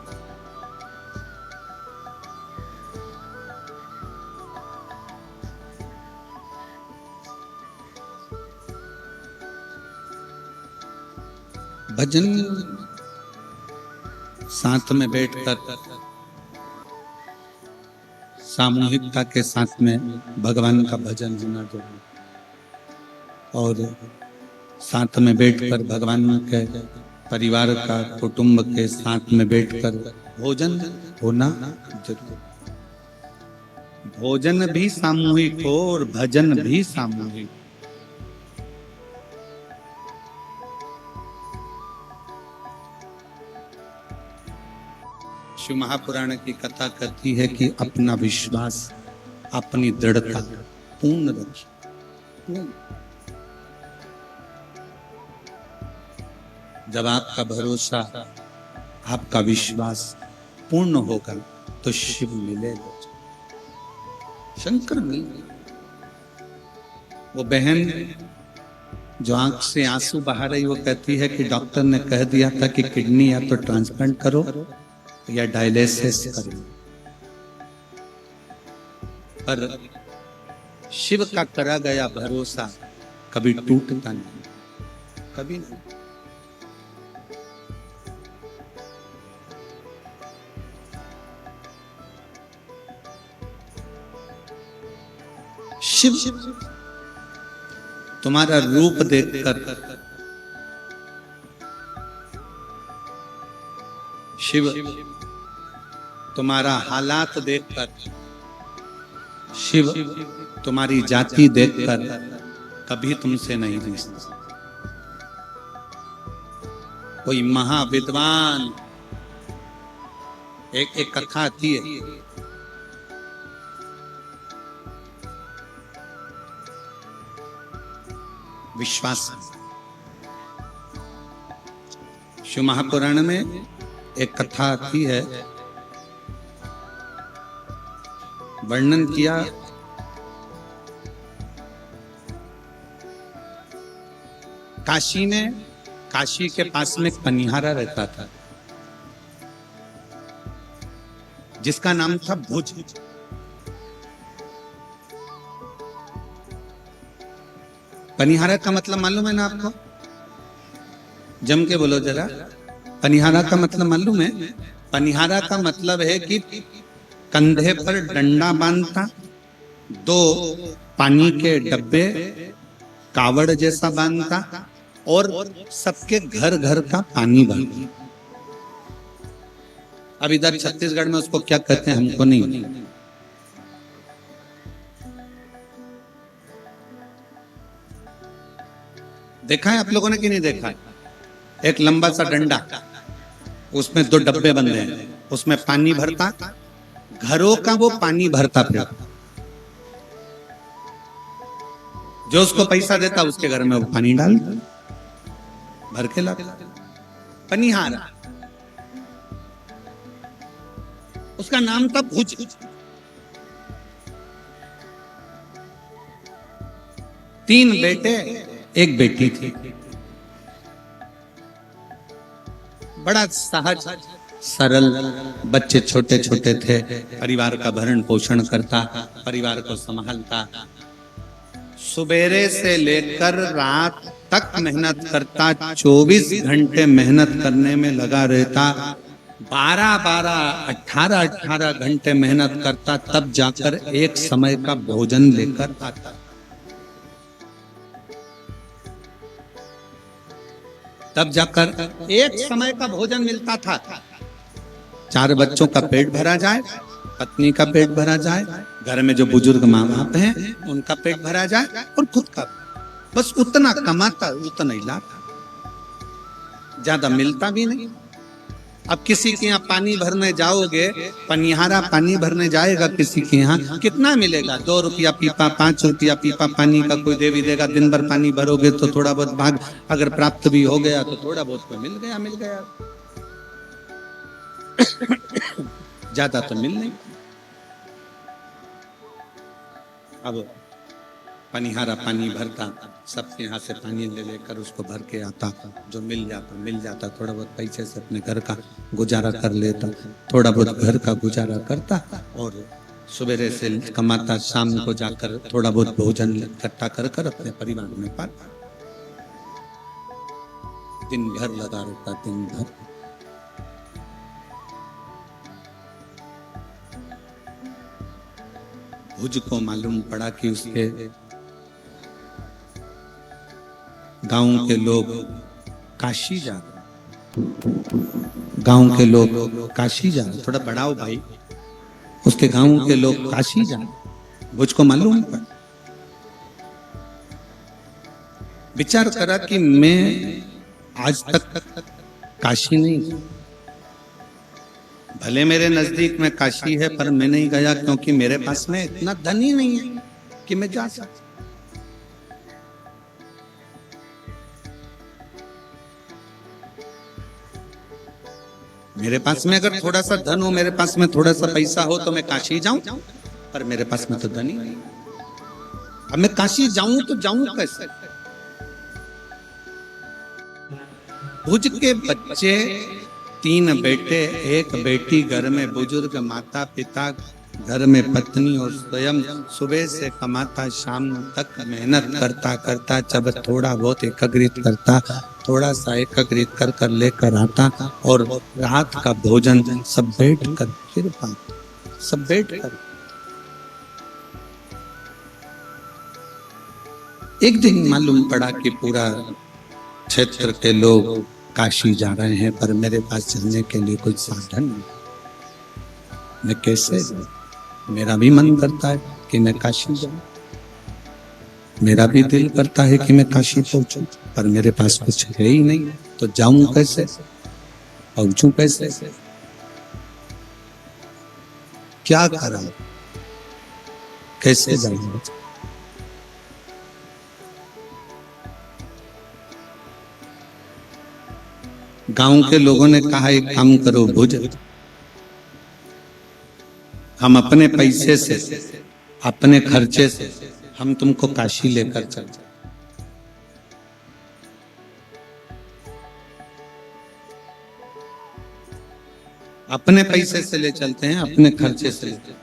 भजन साथ में बैठकर सामूहिकता के साथ में भगवान का भजन होना चाहिए, और साथ में बैठकर भगवान के परिवार का, कुटुंब के साथ में बैठकर भोजन होना जरूरी। भोजन भी सामूहिक हो और भजन भी सामूहिक। शिव महापुराण की कथा कहती है कि अपना विश्वास, अपनी दृढ़ता पूर्ण रखिए। जब आपका भरोसा, आपका विश्वास पूर्ण होगा तो शिव मिलेगा, शंकर मिलेगा। वो बहन जो आंख से आंसू बहा रही, वो कहती है कि डॉक्टर ने कह दिया था कि किडनी या तो ट्रांसप्लांट करो या डायलिसिस करो, पर शिव का करा गया भरोसा कभी टूटता नहीं, कभी नहीं। शिव तुम्हारा रूप देखकर, शिव तुम्हारा हालात देखकर, शिव तुम्हारी जाति देखकर कभी तुमसे नहीं रिश्ता। कोई महाविद्वान, एक कथा आती है, विश्वास। शिव महापुराण में एक कथा आती है, वर्णन किया काशी में, काशी के पास में एक पनिहारा रहता था जिसका नाम था भुज। पनिहारा का मतलब मालूम है ना आपको? जम के बोलो जरा, पनिहारा का मतलब मालूम है? पनिहारा का मतलब है कि कंधे पर डंडा बांधता, दो पानी के डब्बे कावड़ जैसा बांधता, और सबके घर घर का पानी बांधता। अब इधर छत्तीसगढ़ में उसको क्या कहते हैं हमको नहीं। देखा है आप लोगों ने कि नहीं देखा? एक लंबा सा डंडा, उसमें दो डब्बे बंधे हैं, उसमें पानी भरता, घरों का वो पानी भरता फिर, जो उसको पैसा देता उसके घर में वो पानी डाल भर के लाता। पनिहारा, उसका नाम था भुज। तीन बेटे, एक बेटी थी। बड़ा सहज सरल, बच्चे छोटे छोटे थे, परिवार का भरण पोषण करता, परिवार को संभालता, सुबेरे से लेकर रात तक मेहनत करता, 24 घंटे मेहनत करने में लगा रहता, 12-12, 18-18 घंटे मेहनत करता, तब जाकर एक समय का भोजन लेकर आता। तब जाकर एक समय का भोजन मिलता था, 4 बच्चों का पेट भरा जाए, पत्नी का पेट भरा जाए, घर में जो बुजुर्ग माँ बाप हैं उनका पेट भरा जाए, और खुद का, बस उतना कमाता उतना ही लाता, ज्यादा मिलता भी नहीं। अब किसी के यहाँ पानी भरने जाओगे, पनिहारा पानी भरने जाएगा किसी के यहाँ, कितना मिलेगा? 2 रुपया पीपा, 5 रुपया पीपा पानी का कोई दे भी देगा। दिन भर पानी भरोगे तो थोड़ा बहुत भाग अगर प्राप्त भी हो गया तो थोड़ा बहुत तो मिल गया ज्यादा तो मिल नहीं। अब पनिहारा पानी भरता, सबके यहाँ से पानी ले लेकर उसको भर के आता, जो मिल जाता थोड़ा बहुत पैसे से अपने घर का गुजारा कर लेता, थोड़ा बहुत घर का गुजारा करता और सवेरे से कमाता, शाम को जाकर थोड़ा बहुत भोजन इकट्ठा कर अपने परिवार में पाता। दिन भर लगा रहता, दिन भर। भुज को मालूम पड़ा कि उसके गांव के लोग काशी जा रहे, गांव के लोग काशी जा रहे, थोड़ा बढ़ाओ भाई, उसके गांव के लोग काशी जा रहे, भुज को मालूम पड़ा। विचार करा कि मैं आज तक काशी नहीं, भले मेरे नजदीक में काशी है पर मैं नहीं गया, क्योंकि मेरे पास में इतना धन ही नहीं है कि मैं जा सकता। मेरे पास में अगर थोड़ा सा धन हो, मेरे पास में थोड़ा सा पैसा हो तो मैं काशी जाऊं, पर मेरे पास में तो धन ही नहीं। अब मैं काशी जाऊं तो जाऊं कैसे? भुज के बच्चे 3 बेटे 1 बेटी, घर में बुजुर्ग माता पिता, घर में पत्नी और स्वयं सुबह से कमाता, शाम तक मेहनत करता जब थोड़ा बहुत एकत्रित करता, थोड़ा सा एकत्रित कर लेकर आता और रात का भोजन सब बैठ कर फिर पाता, सब बैठ कर। एक दिन मालूम पड़ा कि पूरा क्षेत्र के लोग काशी जा रहे हैं, पर मेरे पास चलने के लिए कोई साधन नहीं, मैं कैसे जाऊं? मेरा भी मन करता है कि मैं काशी जाऊं, मेरा भी दिल करता है कि मैं काशी पहुंचूं, पर मेरे पास कुछ है ही नहीं, तो जाऊं कैसे, पहुंचूं कैसे, क्या करूं, कैसे जाऊं? गांव के लोगों ने कहा एक काम करो भुज, हम अपने पैसे से, अपने खर्चे से हम तुमको काशी लेकर चलते। अपने पैसे से ले चलते हैं, अपने खर्चे से लेते हैं।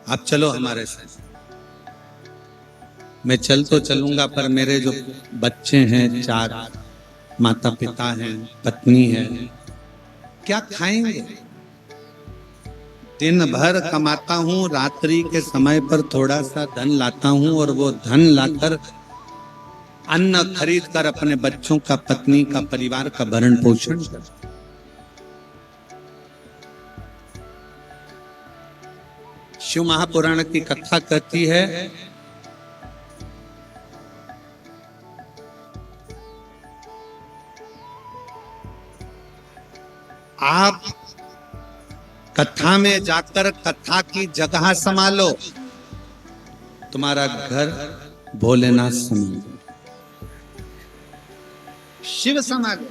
आप चलो हमारे साथ। मैं चल तो चलूंगा, पर मेरे जो बच्चे हैं 4, माता पिता हैं, पत्नी है, क्या खाएंगे? दिन भर कमाता हूँ, रात्रि के समय पर थोड़ा सा धन लाता हूँ और वो धन लाकर अन्न खरीद कर अपने बच्चों का, पत्नी का, परिवार का भरण पोषण करता। शिव महापुराण की कथा कहती है, आप कथा में जाकर कथा की जगह संभालो, तुम्हारा घर भोलेनाथ संभालो, शिव संभालो।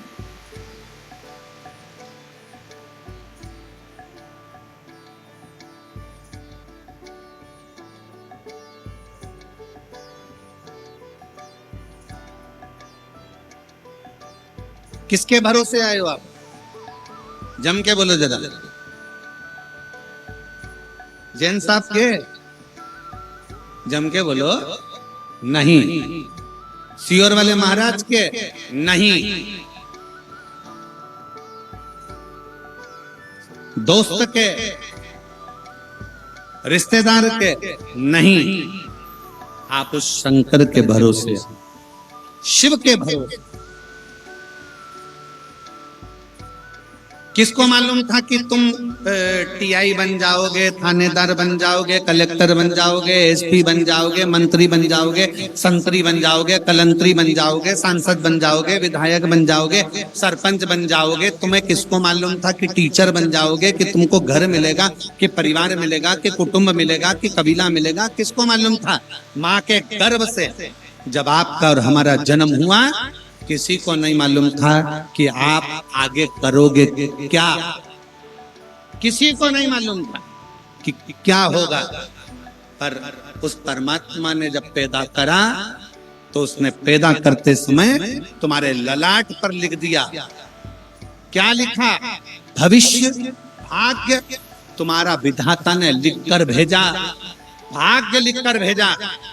किसके भरोसे आए हो आप? जम के बोलो जरा, जैन साहब के जम के बोलो नहीं, सियोर वाले महाराज के नहीं, दोस्त के, रिश्तेदार के नहीं, आप उस शंकर के भरोसे, शिव के भरोसे। किसको मालूम था कि तुम टीआई बन जाओगे, थानेदार बन जाओगे, कलेक्टर बन जाओगे, एसपी बन जाओगे, मंत्री बन जाओगे, संतरी बन जाओगे, कलंतरी बन जाओगे, सांसद बन जाओगे, विधायक बन जाओगे, सरपंच बन जाओगे। तुम्हें किसको मालूम था कि टीचर बन जाओगे, कि तुमको घर मिलेगा, कि परिवार मिलेगा, कि कुटुंब मिलेगा, कि कबीला मिलेगा? किसको मालूम था? माँ के गर्भ से जब आपका और हमारा जन्म हुआ, किसी को नहीं मालूम था कि आप आगे करोगे क्या। किसी को नहीं मालूम था कि क्या होगा। पर उस परमात्मा ने जब पैदा करा तो उसने पैदा करते समय तुम्हारे ललाट पर लिख दिया। क्या लिखा? भविष्य, भाग्य तुम्हारा विधाता ने लिखकर भेजा। भाग्य लिखकर भेजा।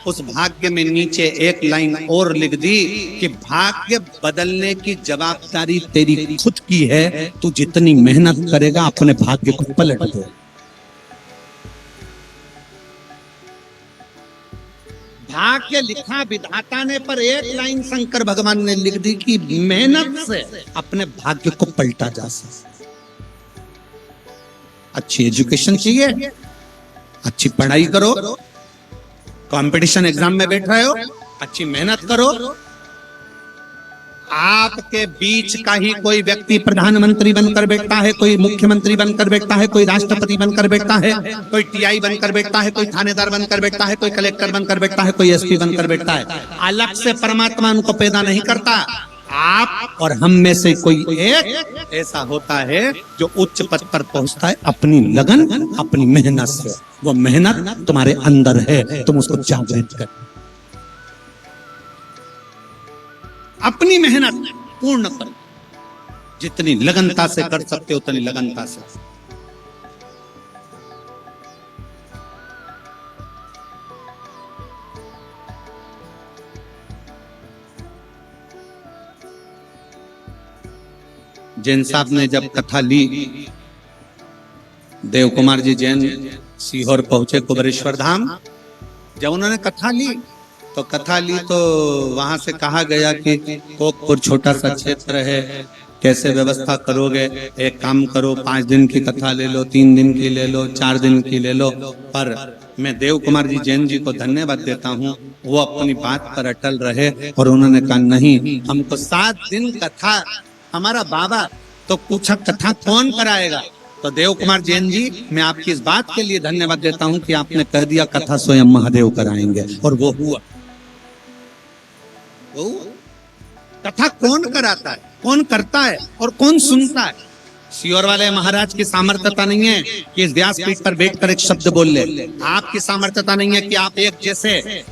उस भाग्य में नीचे एक लाइन और लिख दी कि भाग्य बदलने की जवाबदारी तेरी खुद की है। तू जितनी मेहनत करेगा अपने भाग्य को पलट दे। भाग्य लिखा विधाता ने, पर एक लाइन शंकर भगवान ने लिख दी कि मेहनत से अपने भाग्य को पलटा जा सकता। अच्छी एजुकेशन चाहिए, अच्छी पढ़ाई करो, कंपटीशन एग्जाम में बैठ रहे हो, अच्छी मेहनत करो। आपके बीच का ही कोई व्यक्ति प्रधानमंत्री बनकर बैठता है, कोई मुख्यमंत्री बनकर बैठता है, कोई राष्ट्रपति बनकर बैठता है, कोई टीआई बनकर बैठता है, कोई थानेदार बनकर बैठता है, कोई कलेक्टर बनकर बैठता है, कोई एसपी बनकर बैठता है। अलग से परमात्मा उनको पैदा नहीं करता। आप और हम में से कोई एक ऐसा होता है जो उच्च पद पर पहुंचता है अपनी लगन, अपनी मेहनत से। वो मेहनत तुम्हारे अंदर है, तुम उसको जागृत कर। अपनी मेहनत पूर्ण करो, जितनी लगनता से कर सकते हो उतनी लगनता से। जैन साहब ने जब कथा ली, देव कुमार जी जैन सीहोर पहुंचे कुबेरेश्वर धाम। जब उन्होंने कथा ली तो वहां से कहा गया कि कोकपुर छोटा सा क्षेत्र है, कैसे व्यवस्था करोगे? एक काम करो, 5 दिन की कथा ले लो, 3 दिन की ले लो, 4 दिन की ले लो। पर मैं देव कुमार जी जैन जी को धन्यवाद देता हूँ, वो अपनी बात पर अटल रहे और उन्होंने कहा नहीं, हमको 7 दिन कथा। हमारा बाबा तो पूछा कथा कौन कराएगा? तो देव कुमार जैन जी, मैं आपकी इस बात के लिए धन्यवाद देता हूं कि आपने कह दिया कथा स्वयं महादेव कराएंगे, और वो हुआ। कथा कौन कराता है, कौन करता है और कौन सुनता है? सीहोर वाले महाराज की सामर्थ्यता नहीं है कि इस व्यासपीठ पर बैठकर एक शब्द बोल ले। आपकी सामर्थ्यता नहीं है कि आप एक जैसे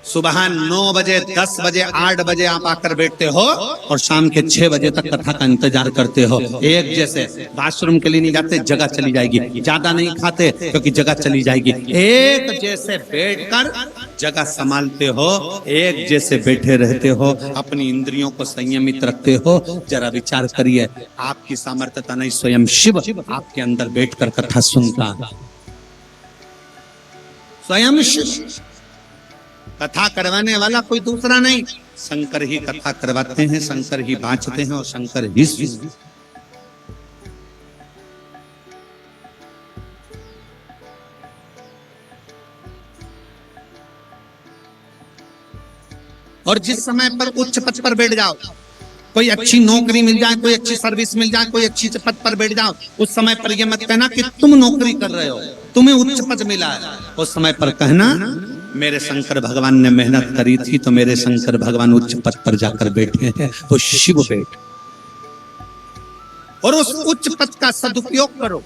सुबह 9 बजे, 10 बजे, 8 बजे आप आकर बैठते हो और शाम के 6 बजे तक कथा का इंतजार करते हो। एक जैसे बाथरूम के लिए नहीं जाते, जगह चली जाएगी। ज्यादा नहीं खाते क्योंकि जगह चली जाएगी। एक जैसे बैठकर जगह संभालते हो, एक जैसे बैठे रहते हो, अपनी इंद्रियों को संयमित रखते हो। जरा विचार करिए, आपकी सामर्थ्यता नहीं, स्वयं शिव आपके अंदर बैठकर कथा सुनता। स्वयं शिव कथा करवाने वाला कोई दूसरा नहीं, शंकर ही कथा करवाते हैं, शंकर ही बांचते हैं और शंकर ही। और जिस समय पर उच्च पद पर बैठ जाओ, कोई अच्छी नौकरी मिल जाए, कोई अच्छी सर्विस मिल जाए, कोई अच्छी पद पर बैठ जाओ, उस समय पर यह मत कहना कि तुम नौकरी कर रहे हो, तुम्हें उच्च पद मिला है। उस समय पर कहना मेरे शंकर भगवान ने मेहनत करी थी तो मेरे शंकर भगवान उच्च पद पर जाकर बैठे हैं, वो शिव बैठ। और उस उच्च पद का सदुपयोग करो।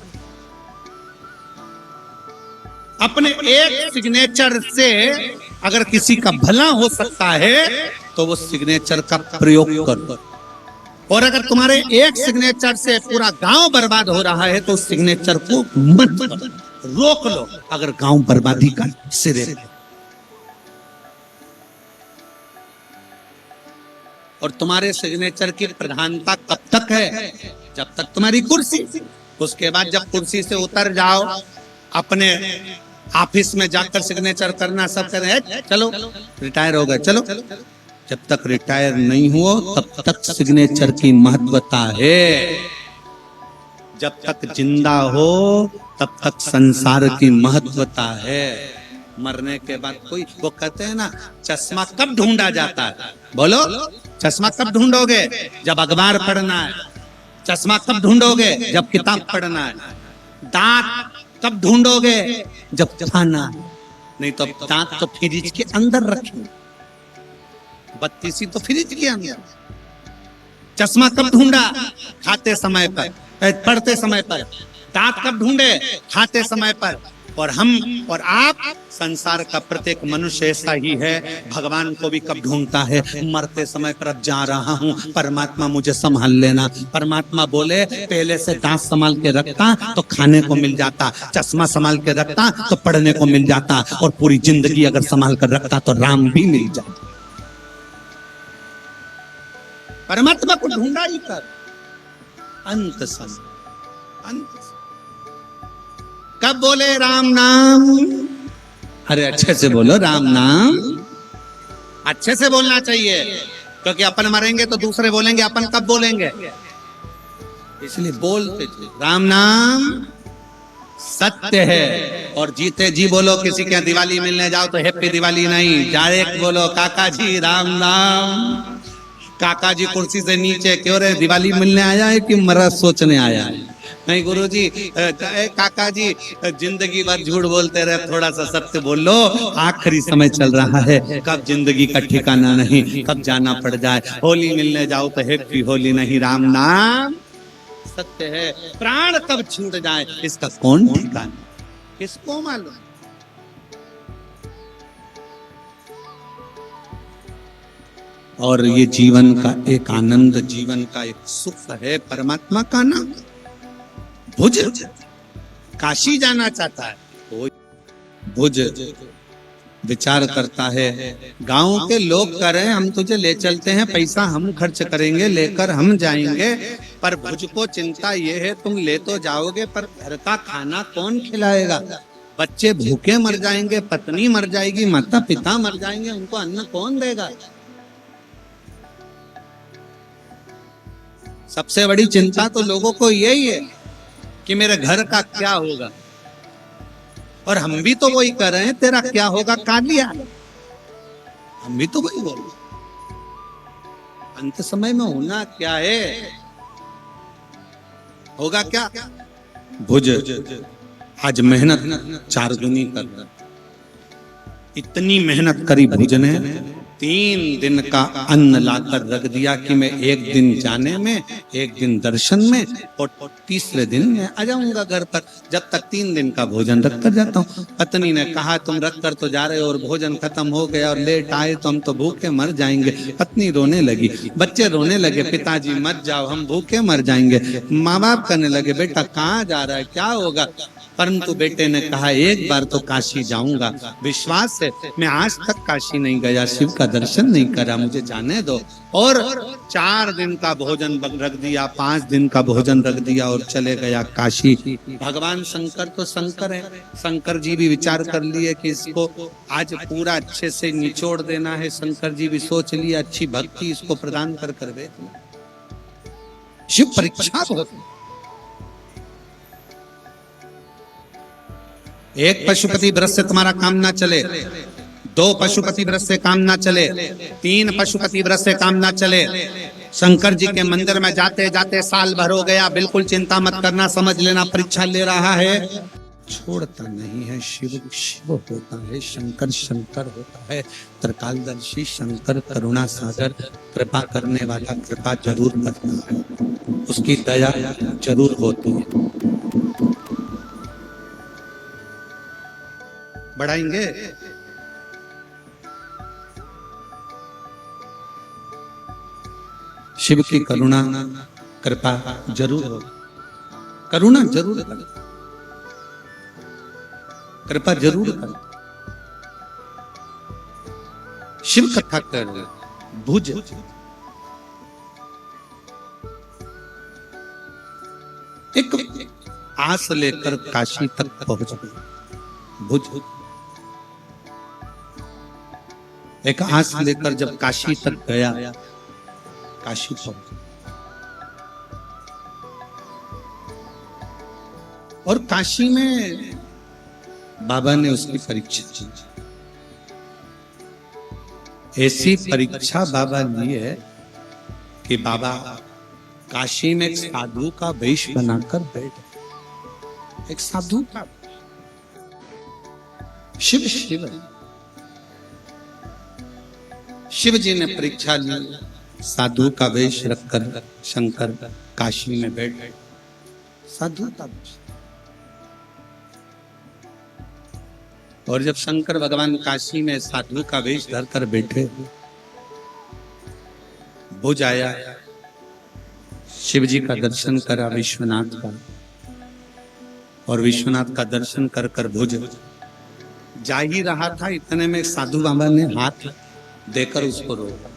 अपने एक सिग्नेचर से अगर किसी का भला हो सकता है तो वो सिग्नेचर का प्रयोग करो। और अगर तुम्हारे एक सिग्नेचर से पूरा गांव बर्बाद हो रहा है तो उस सिग्नेचर को मत करो, रोक लो। अगर गांव बर्बादी का सिरे, और तुम्हारे सिग्नेचर की प्रधानता कब तक है? जब तक तुम्हारी कुर्सी। उसके बाद जब कुर्सी से उतर जाओ, अपने ऑफिस में जाकर सिग्नेचर करना, सब करें, चलो रिटायर हो गए, चलो। जब तक रिटायर नहीं हुआ तब तक सिग्नेचर की महत्वता है। जब तक जिंदा हो तब तक संसार की महत्वता है। मरने के बाद कोई, वो कहते हैं ना, चश्मा कब ढूंढा जाता है? बोलो, चश्मा कब ढूंढोगे? जब अखबार पढ़ना है। चश्मा कब ढूंढोगे? जब किताब पढ़ना है। दांत कब ढूंढोगे? जब खाना। नहीं तो दांत तो फ्रिज के अंदर रखेंगे, बत्तीसी तो फ्रिज के अंदर। चश्मा कब ढूंढा? खाते समय पर, पढ़ते समय पर। दांत कब ढूंढे? खाते समय पर। और हम और आप, संसार का प्रत्येक मनुष्य ऐसा ही है। भगवान को भी कब ढूंढता है? मरते समय पर, अब जा रहा हूं, परमात्मा मुझे संभाल लेना। परमात्मा बोले पहले से दांत संभाल के रखता तो खाने को मिल जाता, चश्मा संभाल के रखता तो पढ़ने को मिल जाता, और पूरी जिंदगी अगर संभाल कर रखता तो राम भी मिल जाता। परमात्मा को ढूंढा ही कर। अंत समय, अंत कब बोले राम नाम? अरे अच्छे से बोलो राम नाम, अच्छे से बोलना चाहिए, क्योंकि अपन मरेंगे तो दूसरे बोलेंगे, अपन कब बोलेंगे? इसलिए बोलते थे राम नाम सत्य है। और जीते जी बोलो। किसी के दिवाली मिलने जाओ तो हैप्पी दिवाली नहीं, डायरेक्ट बोलो काका जी राम नाम। काका जी कुर्सी से नीचे, क्यों रे दिवाली मिलने आया है कि मरा सोचने आया है? नहीं गुरुजी, काका जी जिंदगी भर झूठ बोलते रहे, थोड़ा सा सत्य बोल लो। आखिरी समय चल रहा है, कब जिंदगी का ठिकाना नहीं, कब जाना पड़ जाए। होली मिलने जाओ तो हैप्पी होली नहीं, राम नाम सत्य है। प्राण कब छूट जाए इसका कौन ठिकाना, किसको मालूम? और ये जीवन का एक आनंद, जीवन का एक सुख है, परमात्मा का नाम। भुज काशी जाना चाहता है, भुज विचार करता है। गांव के लोग कह रहे हैं हम तुझे ले चलते हैं, पैसा हम खर्च करेंगे, लेकर हम जाएंगे। पर भुज को चिंता ये है, तुम ले तो जाओगे पर घर का खाना कौन खिलाएगा? बच्चे भूखे मर जाएंगे, पत्नी मर जाएगी, माता पिता मर जाएंगे, उनको अन्न कौन देगा? सबसे बड़ी चिंता तो लोगों को यही है कि मेरे घर का क्या होगा। और हम भी तो वही कर रहे हैं, तेरा क्या होगा कालिया, हम भी तो वही बोल रहे। अंत समय में होना क्या है, होगा क्या? भुज आज मेहनत 4 गुनी कर रहा, इतनी मेहनत करी भुज ने, 3 दिन का अन्न लाकर रख दिया कि मैं 1 दिन जाने में, 1 दिन दर्शन में, और तीसरे दिन मैं आ जाऊंगा घर पर। जब तक 3 दिन का भोजन रख कर जाता हूँ। पत्नी ने कहा तुम रख कर तो जा रहे हो और भोजन खत्म हो गया और लेट आए तो हम तो भूखे मर जाएंगे। पत्नी रोने लगी, बच्चे रोने लगे, पिताजी मत जाओ हम भूखे मर जाएंगे। माँ बाप कहने लगे बेटा कहाँ जा रहा है, क्या होगा? परंतु बेटे ने कहा एक बार तो काशी जाऊंगा, विश्वास है, मैं आज तक काशी नहीं गया, शिव का दर्शन नहीं करा, मुझे जाने दो। और 4 दिन का भोजन रख दिया, 5 दिन का भोजन रख दिया और चले गया काशी। भगवान शंकर तो शंकर है, शंकर जी भी विचार कर लिए कि इसको आज पूरा अच्छे से निचोड़ देना है। शंकर जी भी सोच लिए अच्छी भक्ति इसको प्रदान कर कर शिव परीक्षा बहुत। एक पशुपति व्रत से तुम्हारा काम ना चले, 2 पशुपति व्रत से काम ना चले, 3 पशुपति व्रत से काम ना चले। शंकर जी के मंदिर में जाते जाते साल भर हो गया, बिल्कुल चिंता मत करना, समझ लेना परीक्षा ले रहा है। छोड़ता नहीं है, शिव शिव होता है, शंकर शंकर होता है। त्रिकालदर्शी शंकर करुणा सागर, कृपा करने वाला कृपा जरूर करता है, उसकी दया जरूर होती है। बढ़ाएंगे शिव की करुणा कृपा जरूर हो, करुणा जरूर कर, कृपा जरूर कर। शिव कथा कर भुज, एक आस लेकर काशी तक पहुंच गए। भुज एक आस लेकर जब काशी तक गया, काशी पहुंच, और काशी में बाबा ने उसकी परीक्षा की। ऐसी परीक्षा बाबा ली है कि बाबा काशी में एक साधु का वेश बनाकर बैठे। एक साधु का शिव शिव शिव जी ने परीक्षा ली, साधु का वेश रखकर शंकर काशी में बैठ गए। साधु का वेश। और जब शंकर भगवान काशी में साधु का वेश धरकर बैठे, भुज आया, शिव जी का दर्शन करा विश्वनाथ का, और विश्वनाथ का दर्शन कर कर भुज जा ही रहा था, इतने में साधु बाबा ने हाथ देकर उसको रोका।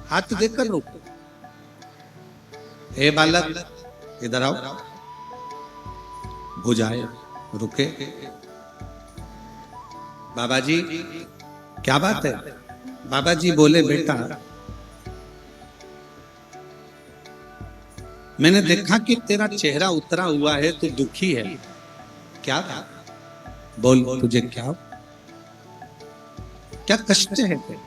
हाथ देकर रोको, हे बालक इधर आओ। भुज आए, रुके। बाबा जी क्या बात है? बाबा जी बोले, बेटा मैंने देखा कि तेरा चेहरा उतरा हुआ है, तू दुखी है। क्या था? बोल, तुझे क्या क्या कष्ट है तेरे?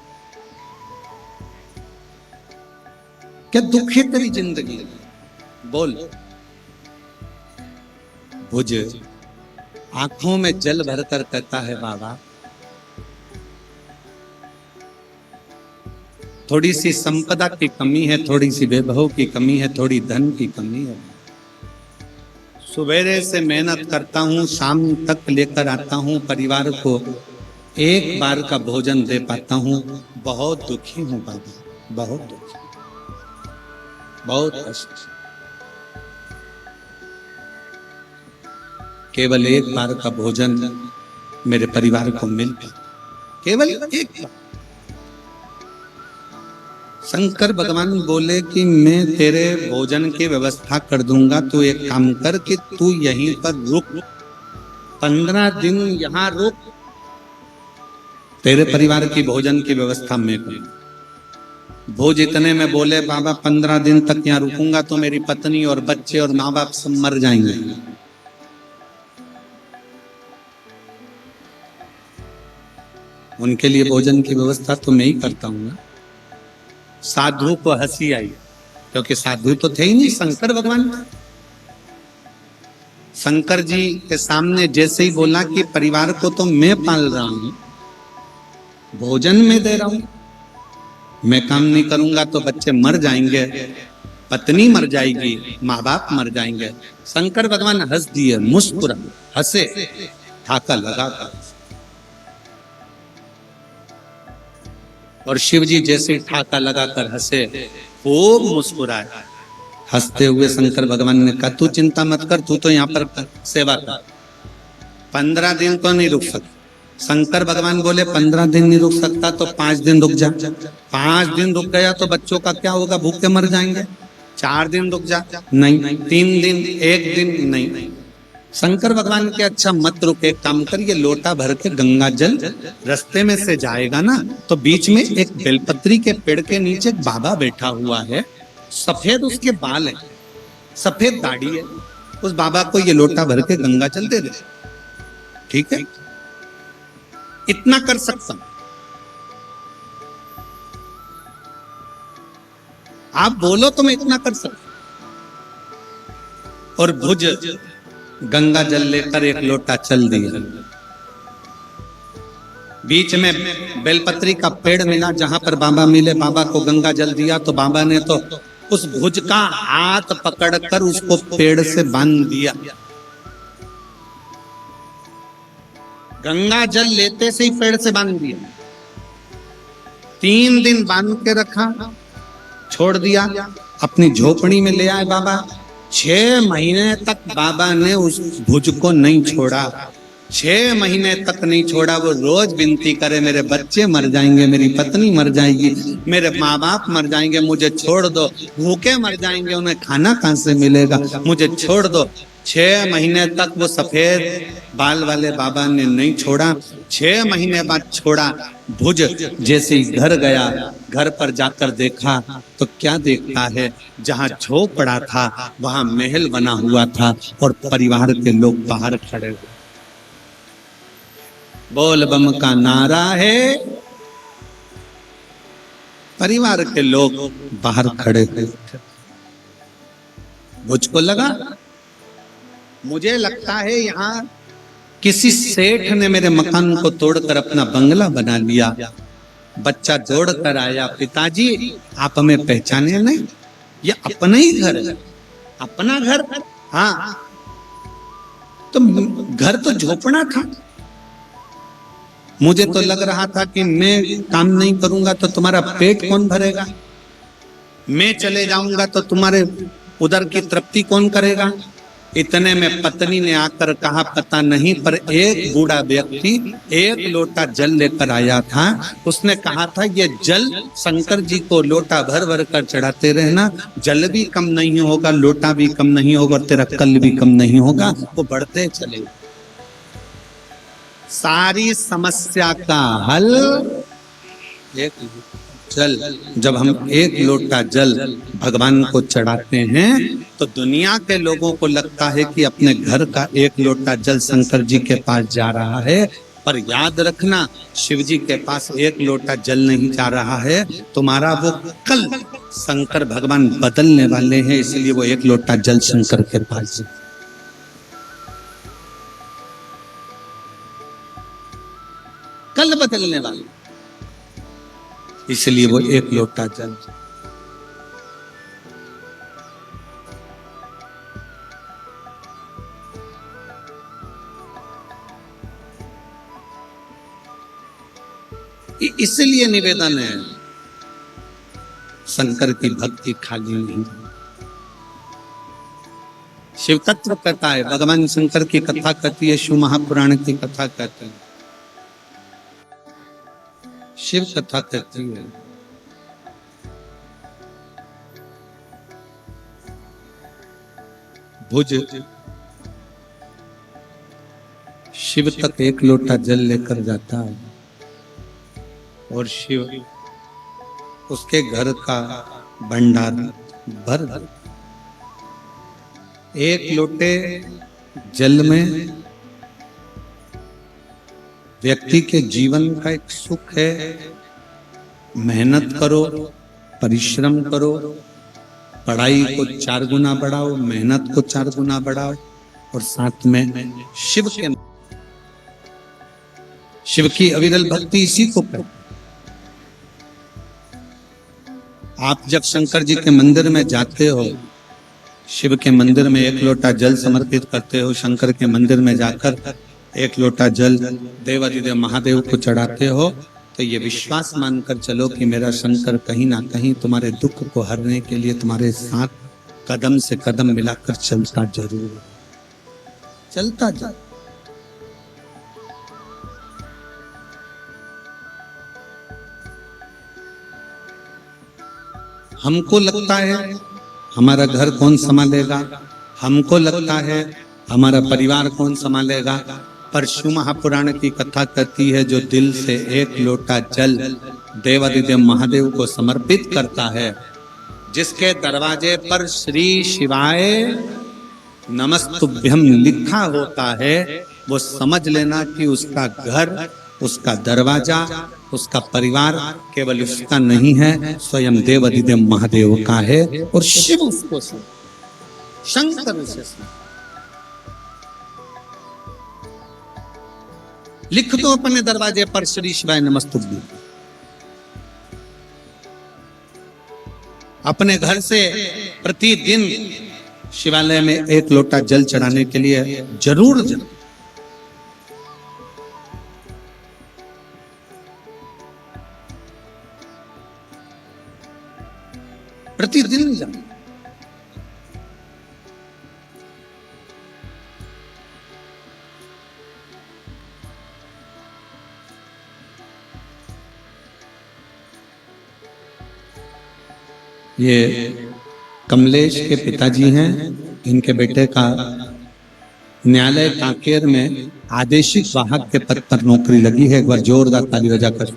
क्या दुख है तेरी जिंदगी? बोल। भुज आंखों में जल भरकर कहता है, बाबा थोड़ी सी संपदा की कमी है, थोड़ी सी वैभव की कमी है, थोड़ी धन की कमी है। सुबेरे से मेहनत करता हूँ, शाम तक लेकर आता हूँ, परिवार को एक बार का भोजन दे पाता हूँ। बहुत दुखी हूँ बाबा, बहुत दुखी, बहुत कष्ट। केवल एक बार का भोजन मेरे परिवार को मिल पाए, केवल एक बार। शंकर भगवान बोले कि मैं तेरे भोजन की व्यवस्था कर दूंगा, तू एक काम कर कि तू यहीं पर रुक, 15 दिन यहाँ रुक, तेरे परिवार की भोजन की व्यवस्था मैं करूं। भोज इतने में बोले, बाबा 15 दिन तक यहाँ रुकूंगा तो मेरी पत्नी और बच्चे और माँ बाप सब मर जाएंगे। उनके लिए भोजन की व्यवस्था तो मैं ही करता हूँ ना। साधु को हंसी आई, क्योंकि साधु तो थे ही नहीं, शंकर भगवान। शंकर जी के सामने जैसे ही बोला कि परिवार को तो मैं पाल रहा हूं, भोजन में दे रहा हूं, मैं काम नहीं करूंगा तो बच्चे मर जाएंगे, पत्नी मर जाएगी, माँ बाप मर जाएंगे। शंकर भगवान हंस दिए, मुस्कुरा हंसे, ठाका लगाकर। और शिव जी जैसे ठाका लगाकर हंसे, खूब मुस्कुराए। हंसते हुए शंकर भगवान ने कहा, तू चिंता मत कर, तू तो यहाँ पर सेवा कर, 15 दिन तो नहीं रुक सकता। शंकर भगवान बोले 15 दिन नहीं रुक सकता तो 5 दिन रुक जा। 5 दिन रुक गया तो बच्चों का क्या होगा? भूखे मर जाएंगे। 4 दिन रुक जा, नहीं। 3 दिन, 1 दिन, नहीं। शंकर भगवान के अच्छा मत रुक, एक काम कर, ये लोटा भर के गंगा जल रास्ते में से जाएगा ना, तो बीच में एक बेलपत्री के पेड़ के नीचे एक बाबा बैठा हुआ है, सफेद उसके बाल है, सफेद दाढ़ी है, उस बाबा को ये लोटा भर के गंगा जल दे दे। ठीक है, इतना कर सकता हूं। आप बोलो तो मैं इतना कर सकता। और भुज गंगा जल लेकर एक लोटा चल दिया। बीच में बेलपत्री का पेड़ मिला, जहां पर बाबा मिले, बाबा को गंगा जल दिया तो बाबा ने तो उस भुज का हाथ पकड़कर उसको पेड़ से बांध दिया। गंगा जल लेते से ही पेड़ से बांध दिया। 3 दिन बांध के रखा, छोड़ दिया, अपनी झोपड़ी में ले आए बाबा। 6 महीने तक बाबा ने उस भुज को नहीं छोड़ा, 6 महीने तक नहीं छोड़ा। वो रोज विनती करे, मेरे बच्चे मर जाएंगे, मेरी पत्नी मर जाएगी, मेरे माँ बाप मर जाएंगे, मुझे छोड़ दो, भूखे मर जाएंगे, उन्हें खाना कहाँ से मिलेगा, मुझे छोड़ दो। 6 महीने तक वो सफेद बाल वाले बाबा ने नहीं छोड़ा। 6 महीने बाद छोड़ा। भुज जैसे ही घर गया, घर पर जाकर देखा तो क्या देखता है, जहां झोपड़ा था वहां महल बना हुआ था और परिवार के लोग बाहर खड़े हुए। बोल बम का नारा है, परिवार के लोग बाहर खड़े थे। मुझको लगा, मुझे लगता है यहाँ किसी सेठ ने मेरे मकान को तोड़कर अपना बंगला बना लिया। बच्चा दौड़ कर आया, पिताजी आप हमें पहचाने नहीं, ये अपना ही घर है। अपना घर? हाँ। तो घर तो झोपड़ा था। मुझे तो लग रहा था कि मैं काम नहीं करूंगा तो तुम्हारा पेट कौन भरेगा, मैं चले जाऊंगा तो तुम्हारे उधर की तृप्ति कौन करेगा। इतने में पत्नी ने आकर कहा, पता नहीं पर एक बूढ़ा व्यक्ति एक लोटा जल लेकर आया था। उसने कहा था ये जल शंकर जी को लोटा भर भर कर चढ़ाते रहना, जल भी कम नहीं होगा, लोटा भी कम नहीं होगा, तेरा कल भी कम नहीं होगा, वो बढ़ते चले। सारी समस्या का हल एक जल। जब हम एक लोटा जल भगवान को चढ़ाते हैं तो दुनिया के लोगों को लगता है कि अपने घर का एक लोटा जल शंकर जी के पास जा रहा है, पर याद रखना शिव जी के पास एक लोटा जल नहीं जा रहा है, तुम्हारा वो कल शंकर भगवान बदलने वाले हैं, इसलिए वो एक लोटा जल शंकर के पास कल बदलने वाले, इसलिए वो एक लोटा जल। इसलिए निवेदन है, शंकर की भक्ति खाली नहीं। शिव तत्व कहता है, भगवान शंकर की कथा कहती है, शिव महापुराण की कथा कहते हैं, शिव कथा कहती है। भुज शिव तक एक लोटा जल लेकर जाता है और शिव उसके घर का भंडार भर देता। एक लोटे जल में व्यक्ति के जीवन का एक सुख है। मेहनत करो, परिश्रम करो, पढ़ाई को 4 गुना बढ़ाओ, मेहनत को 4 गुना बढ़ाओ और साथ में शिव की अविरल भक्ति इसी को करो। आप जब शंकर जी के मंदिर में जाते हो, शिव के मंदिर में एक लोटा जल समर्पित करते हो, शंकर के मंदिर में जाकर एक लोटा जल देवाधिदेव महादेव को चढ़ाते हो, तो ये विश्वास मानकर चलो कि मेरा शंकर कहीं ना कहीं तुम्हारे दुख को हरने के लिए तुम्हारे साथ कदम से कदम मिलाकर चलता जरूर, चलता जा। हमको लगता है हमारा घर कौन संभालेगा, हमको लगता है हमारा परिवार कौन संभालेगा, पर शिव महापुराण की कथा कहती है, जो दिल से एक लोटा जल देवाधिदेव महादेव को समर्पित करता है, जिसके दरवाजे पर श्री शिवाय नमस्तुभ्यम लिखा होता है, वो समझ लेना कि उसका घर, उसका दरवाजा, उसका परिवार केवल उसका नहीं है, स्वयं देवाधिदेव महादेव का है और शिव उसको शंकर से लिख दो अपने दरवाजे पर श्री शिवाय नमस्तुभ्यम। अपने घर से प्रतिदिन शिवालय में एक लोटा जल चढ़ाने के लिए जरूर जाओ। प्रतिदिन जाओ। ये कमलेश के पिताजी हैं, इनके बेटे का न्यायालय कांकेर में आदेशिक वाहक के पद पर नौकरी लगी है। एक बार जोरदार ताली बजाकर।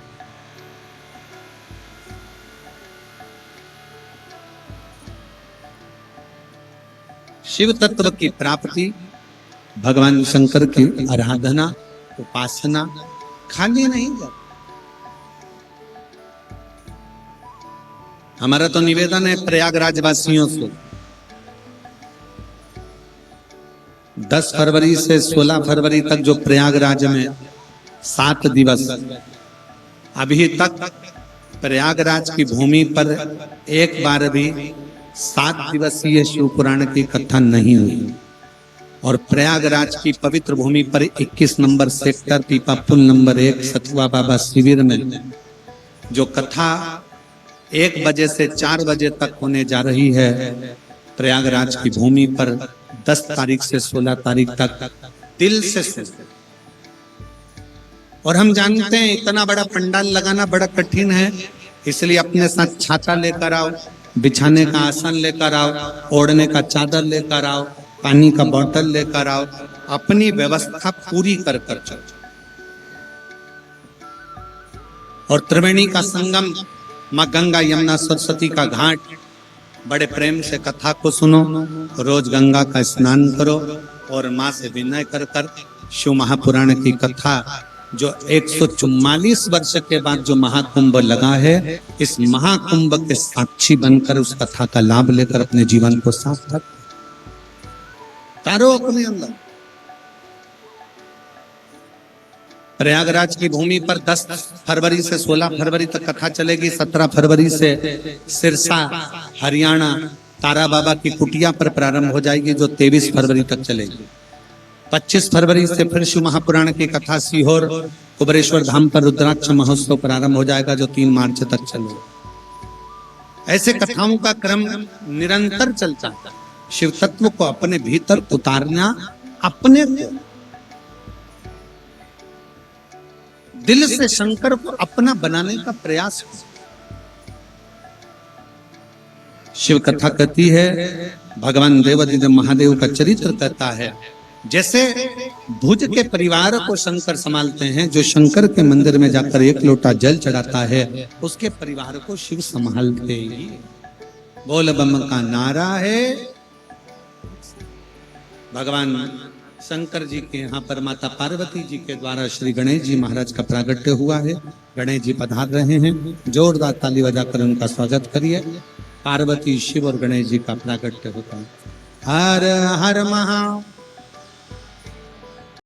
शिव तत्व की प्राप्ति, भगवान शंकर की आराधना, उपासना खाली नहीं जाती। हमारा तो निवेदन है प्रयागराज वासियों से, 10 फरवरी से 16 फरवरी तक जो प्रयागराज में 7 दिवस, अभी तक प्रयागराज की भूमि पर एक बार भी 7 दिवसीय शिव पुराण की कथा नहीं हुई। और प्रयागराज की पवित्र भूमि पर 21 नंबर सेक्टर पीपा पुल नंबर 1 सतुआ बाबा शिविर में जो कथा 1 बजे से 4 बजे तक होने जा रही है, प्रयागराज की भूमि पर 10 तारीख से 16 तारीख तक दिल से सुने। और हम जानते हैं इतना बड़ा पंडाल लगाना बड़ा कठिन है, इसलिए अपने साथ छाता लेकर आओ, बिछाने का आसन लेकर आओ, ओढ़ने का चादर लेकर आओ, पानी का बोतल लेकर आओ, अपनी व्यवस्था पूरी कर कर चलो। और त्रिवेणी का संगम, माँ गंगा यमुना सरस्वती का घाट, बड़े प्रेम से कथा को सुनो, रोज गंगा का स्नान करो और माँ से विनय कर कर शिव महापुराण की कथा जो 144 वर्ष के बाद जो महाकुंभ लगा है, इस महाकुंभ के साक्षी बनकर उस कथा का लाभ लेकर अपने जीवन को सार्थक तारो अपने अंदर। प्रयागराज की भूमि पर 10 फरवरी से 16 फरवरी तक कथा चलेगी। 17 फरवरी से सिरसा हरियाणा तारा बाबा की कुटिया पर प्रारंभ हो जाएगी जो 23 फरवरी तक चलेगी। 25 फरवरी से फिर शिव महापुराण की कथा सीहोर कुबरेश्वर धाम पर रुद्राक्ष महोत्सव प्रारंभ हो जाएगा जो 3 मार्च तक चलेगा। ऐसे कथाओं का क्रम निरंतर चलता है। शिव तत्व को अपने भीतर उतारना, अपने को दिल से शंकर को अपना बनाने का प्रयास। शिव कथा कहती है, भगवान देवादिदेव महादेव का चरित्र कहता है, जैसे भुज के परिवार को शंकर संभालते हैं, जो शंकर के मंदिर में जाकर 1 लोटा जल चढ़ाता है उसके परिवार को शिव संभालते ही। बोल बम का नारा है। भगवान शंकर जी के यहाँ पर माता पार्वती जी के द्वारा श्री गणेश जी महाराज का प्रागट्य हुआ है। गणेश जी पधार रहे हैं, जोरदार ताली बजाकर उनका स्वागत करिए। पार्वती शिव और गणेश जी का प्रागट्य होता है। हर हर महा